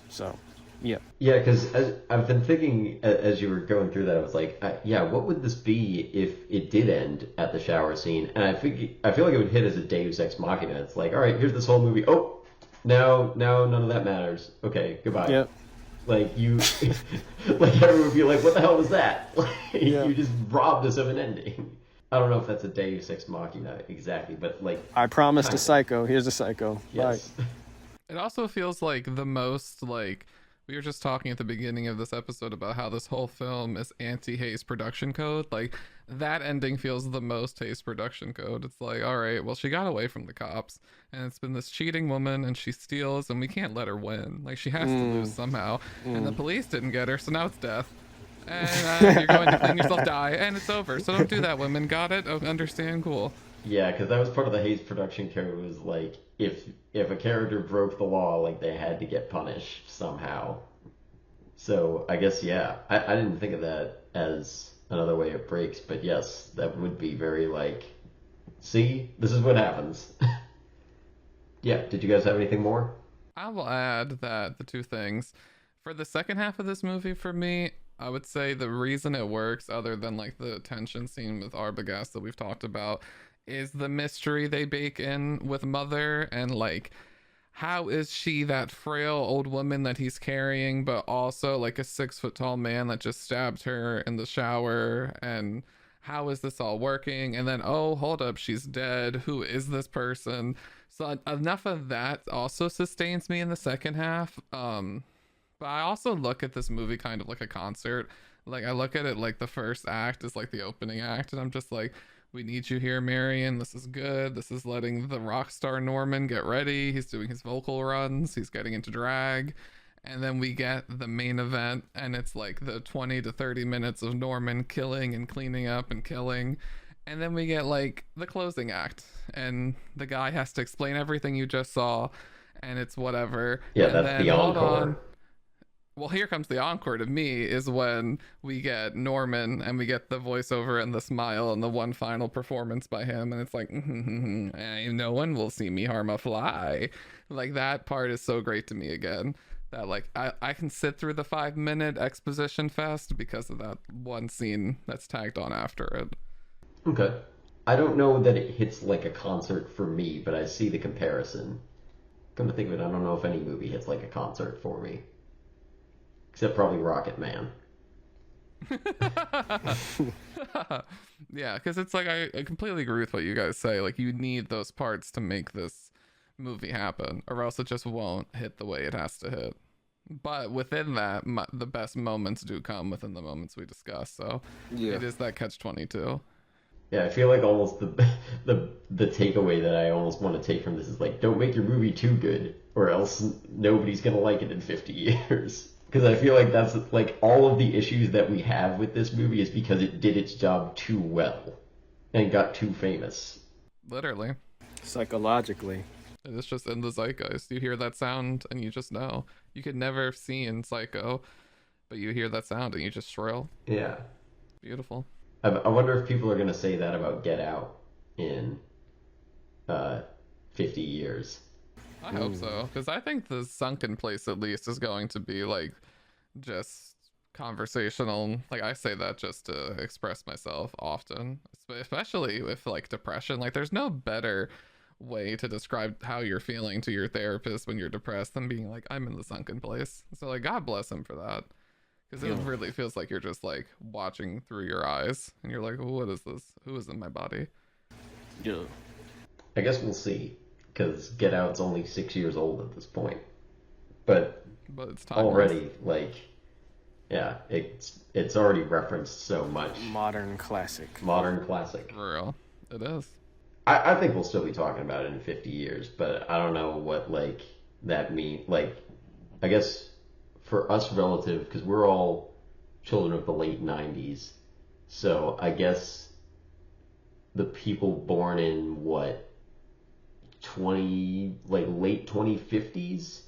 So, yeah. Yeah, because I've been thinking as you were going through that, I was like, yeah, what would this be if it did end at the shower scene? And I feel like it would hit as a Deus Ex Machina. It's like, all right, here's this whole movie. Oh, now none of that matters. Okay, goodbye. Yep. Like you, like everyone would be like, what the hell was that? Like, Yeah. You just robbed us of an ending. I don't know if that's a Deus Ex Machina exactly, but like, I promised a Psycho. Here's a Psycho. yes. Bye. It also feels like the most like we were just talking at the beginning of this episode about how this whole film is anti-Hays production code. Like that ending feels the most Hays production code. It's like, all right, well, she got away from the cops, and it's been this cheating woman, and she steals, and we can't let her win. Like she has to lose somehow, and the police didn't get her, so now it's death. And you're going to clean yourself, die, and it's over. So don't do that, women. Got it? Oh, understand? Cool. Yeah, because that was part of the Hays production code. Was like if a character broke the law, like they had to get punished somehow. So I guess yeah, I didn't think of that as another way it breaks, but yes, that would be very like, see, this is what happens. Yeah. Did you guys have anything more? I will add that the two things for the second half of this movie for me, I would say the reason it works, other than like the tension scene with Arbogast that we've talked about, is the mystery they bake in with Mother, and like how is she that frail old woman that he's carrying, but also like a 6 foot tall man that just stabbed her in the shower, and how is this all working? And then, oh, hold up, she's dead. Who is this person? So enough of that also sustains me in the second half. But I also look at this movie kind of like a concert. Like I look at it like the first act is like the opening act, and I'm just like, we need you here, Marion. This is good. This is letting the rock star Norman get ready. He's doing his vocal runs. He's getting into drag. And then we get the main event, and it's like the 20 to 30 minutes of Norman killing and cleaning up and killing. And then we get like the closing act, and the guy has to explain everything you just saw, and it's whatever. Yeah, and that's then, the hold encore. on. Well, here comes the encore to me, is when we get Norman and we get the voiceover and the smile and the one final performance by him, and it's like, no one will see me harm a fly. Like that part is so great to me again, that like I can sit through the 5 minute exposition fest because of that one scene that's tagged on after it. Okay. I don't know that it hits like a concert for me, but I see the comparison. Come to think of it, I don't know if any movie hits like a concert for me. Except probably Rocket Man. Yeah, because it's like I completely agree with what you guys say. Like you need those parts to make this movie happen, or else it just won't hit the way it has to hit. But within that, the best moments do come within the moments we discuss. So Yeah. it is that catch-22. Yeah, I feel like almost the takeaway that I almost want to take from this is like, don't make your movie too good, or else nobody's gonna like it in 50 years. Because I feel like that's like all of the issues that we have with this movie is because it did its job too well and got too famous. Literally. Psychologically. It is just in the zeitgeist. You hear that sound and you just know. You could never have seen Psycho, but you hear that sound and you just shrill. Yeah. Beautiful. I wonder if people are going to say that about Get Out in 50 years. I hope so, because I think the sunken place at least is going to be like just conversational. Like I say that just to express myself often, especially with like depression. Like there's no better way to describe how you're feeling to your therapist when you're depressed than being like, I'm in the sunken place. So like God bless him for that. Because it Yeah. really feels like you're just like watching through your eyes and you're like, what is this? Who is in my body? Yeah. I guess we'll see, because Get Out's only 6 years old at this point. But But it's timeless. already, like, yeah, it's already referenced so much. Modern classic. Modern classic. For real. It is. I think we'll still be talking about it in 50 years, but I don't know what, like, that means. Like, I guess for us relative, because we're all children of the late 90s, so I guess the people born in, what, late 2050s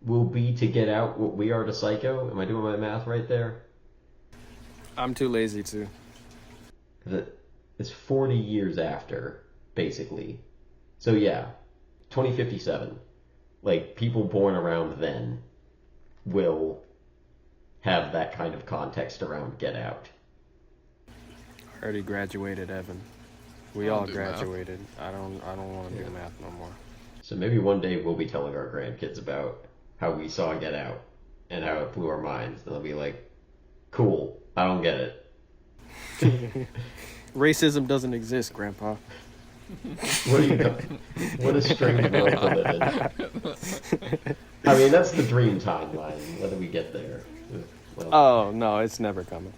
will be to Get Out what we are to Psycho? Am I doing my math right there? I'm too lazy to. It's 40 years after, basically. So yeah, 2057. Like, people born around then will have that kind of context around Get Out. Already graduated, Evan. We I don't all do math. graduated. I don't want to do math no more. So maybe one day we'll be telling our grandkids about how we saw Get Out and how it blew our minds. And they'll be like, cool, I don't get it. Racism doesn't exist, Grandpa. What a strange world to live in. I mean, that's the dream timeline, whether we get there. Well, Oh, no, it's never coming.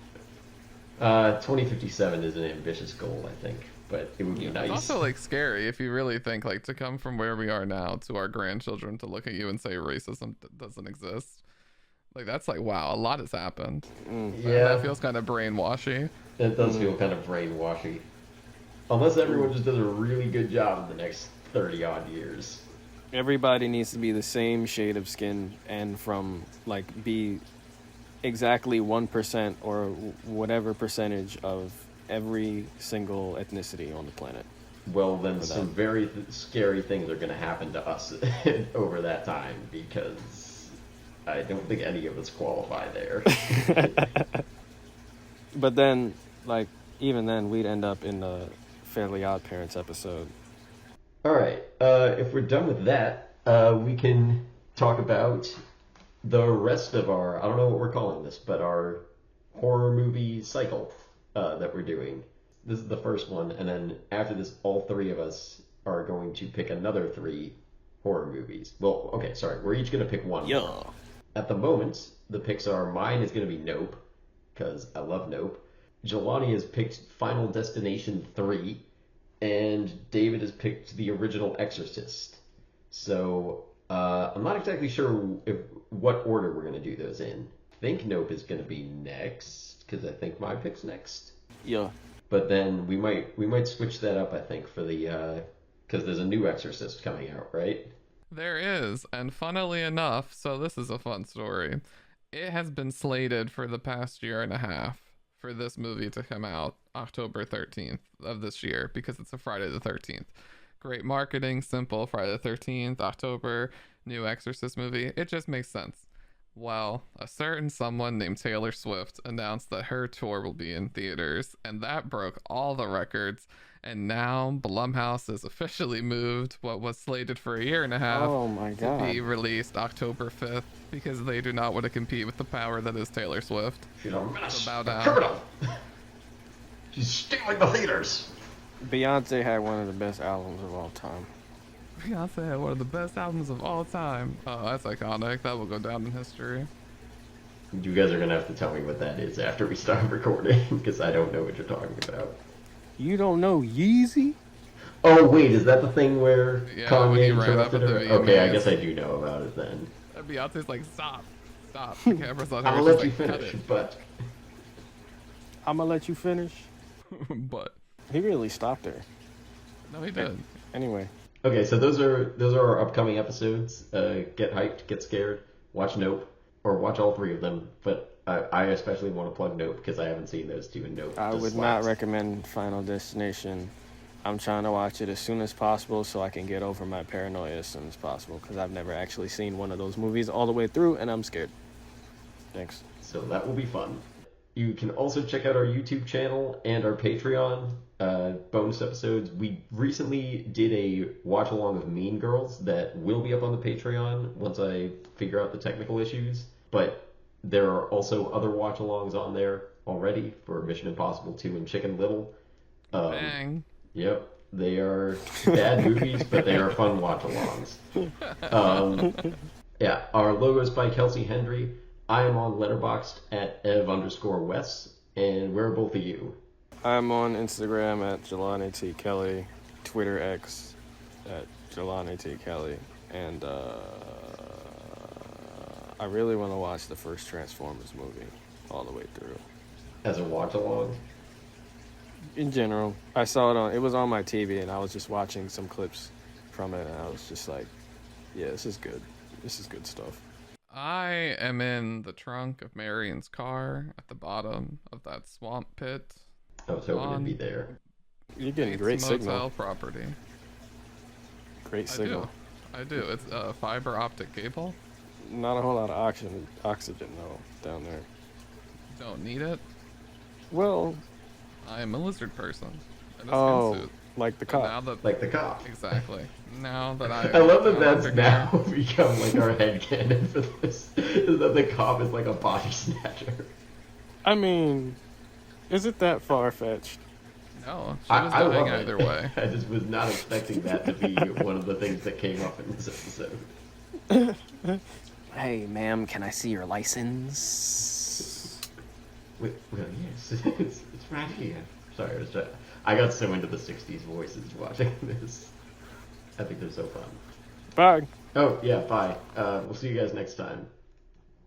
2057 is an ambitious goal, I think, but it would be nice. It's also like scary if you really think like to come from where we are now to our grandchildren to look at you and say racism doesn't exist. Like that's like wow, a lot has happened. Yeah, That feels kind of brainwashy. it does feel kind of brainwashy. Unless everyone just does a really good job in the next 30 odd years. Everybody needs to be the same shade of skin and be exactly 1% or whatever percentage of every single ethnicity on the planet. Well, then some very scary things are going to happen to us over that time, because I don't think any of us qualify there. But then, even then, we'd end up in the Fairly Odd Parents episode. All right, if we're done with that, we can talk about the rest of our, I don't know what we're calling this, but our horror movie cycle that we're doing. This is the first one, and then after this, all three of us are going to pick another 3 horror movies. Well, okay, sorry, we're each going to pick one. Yeah. At the moment, the picks are, mine is going to be Nope, because I love Nope. Jelani has picked Final Destination 3, and David has picked the original Exorcist. So, I'm not exactly sure what order we're going to do those in. I think Nope is going to be next, because I think my pick's next. Yeah. But then we might switch that up, I think, for the, because there's a new Exorcist coming out, right? There is, and funnily enough, so this is a fun story. It has been slated for the past year and a half for this movie to come out October 13th of this year because it's a Friday the 13th. Great marketing, simple, Friday the 13th, October, new Exorcist movie. It just makes sense. Well, a certain someone named Taylor Swift announced that her tour will be in theaters, and that broke all the records. And now Blumhouse has officially moved what was slated for a year and a half Oh my to god. be released October 5th because they do not want to compete with the power that is Taylor Swift. She's a menace, So bow a down. criminal. She's stealing the theaters. Beyonce had one of the best albums of all time. Beyonce had one of the best albums of all time. Oh, that's iconic. That will go down in history. You guys are gonna have to tell me what that is after we start recording, because I don't know what you're talking about. You don't know Yeezy? Oh wait, is that the thing where Yeah, when he Kanye ran up interrupted at her? the Okay, I VMAs. guess I do know about it then. And Beyonce's like, stop. The camera's on her. I'll She's let like, you cut finish, it. but I'ma let you finish. But He really stopped her. no, he did. Anyway, okay, so those are our upcoming episodes. Get hyped, get scared, watch Nope, or watch all 3 of them. But I especially want to plug Nope because I haven't seen those 2, and Nope I just would slaps. not recommend Final Destination I'm trying to watch it as soon as possible so I can get over my paranoia as soon as possible, because I've never actually seen one of those movies all the way through, and I'm scared. Thanks. So that will be fun. You can also check out our YouTube channel and our Patreon bonus episodes. We recently did a watch along of Mean Girls that will be up on the Patreon once I figure out the technical issues. But there are also other watch alongs on there already for Mission Impossible 2 and Chicken Little. Bang. Yep, they are bad movies, but they are fun watch-alongs. Yeah, our logo is by Kelsey Hendry. I am on Letterboxd at ev_Wes, and where are both of you? I'm on Instagram at Jelani T. Kelly, Twitter X at Jelani T. Kelly, and I really want to watch the first Transformers movie all the way through. As a watch-along? In general, I saw it was on my TV, and I was just watching some clips from it, and I was just like, yeah, this is good. This is good stuff. I am in the trunk of Marion's car at the bottom of that swamp pit. I was hoping it'd be there. You're getting It's great motel signal. property. Great signal. I do. It's a fiber optic cable. Not a whole lot of oxygen though down there. Don't need it. Well, I am a lizard person. In a oh, skin suit. like the But now cop. that Like the cop. exactly. Now that I love that that's figured now out- become like our headcanon for this, is that the cop is like a body snatcher. I mean, is it that far-fetched? No, she I was love dying it. either way. I just was not expecting that to be one of the things that came up in this episode. Hey, ma'am, can I see your license? Well, yes, it's right here. Sorry, I got so into the 60s voices watching this. I think they're so fun. Bye. Oh, yeah, bye. We'll see you guys next time.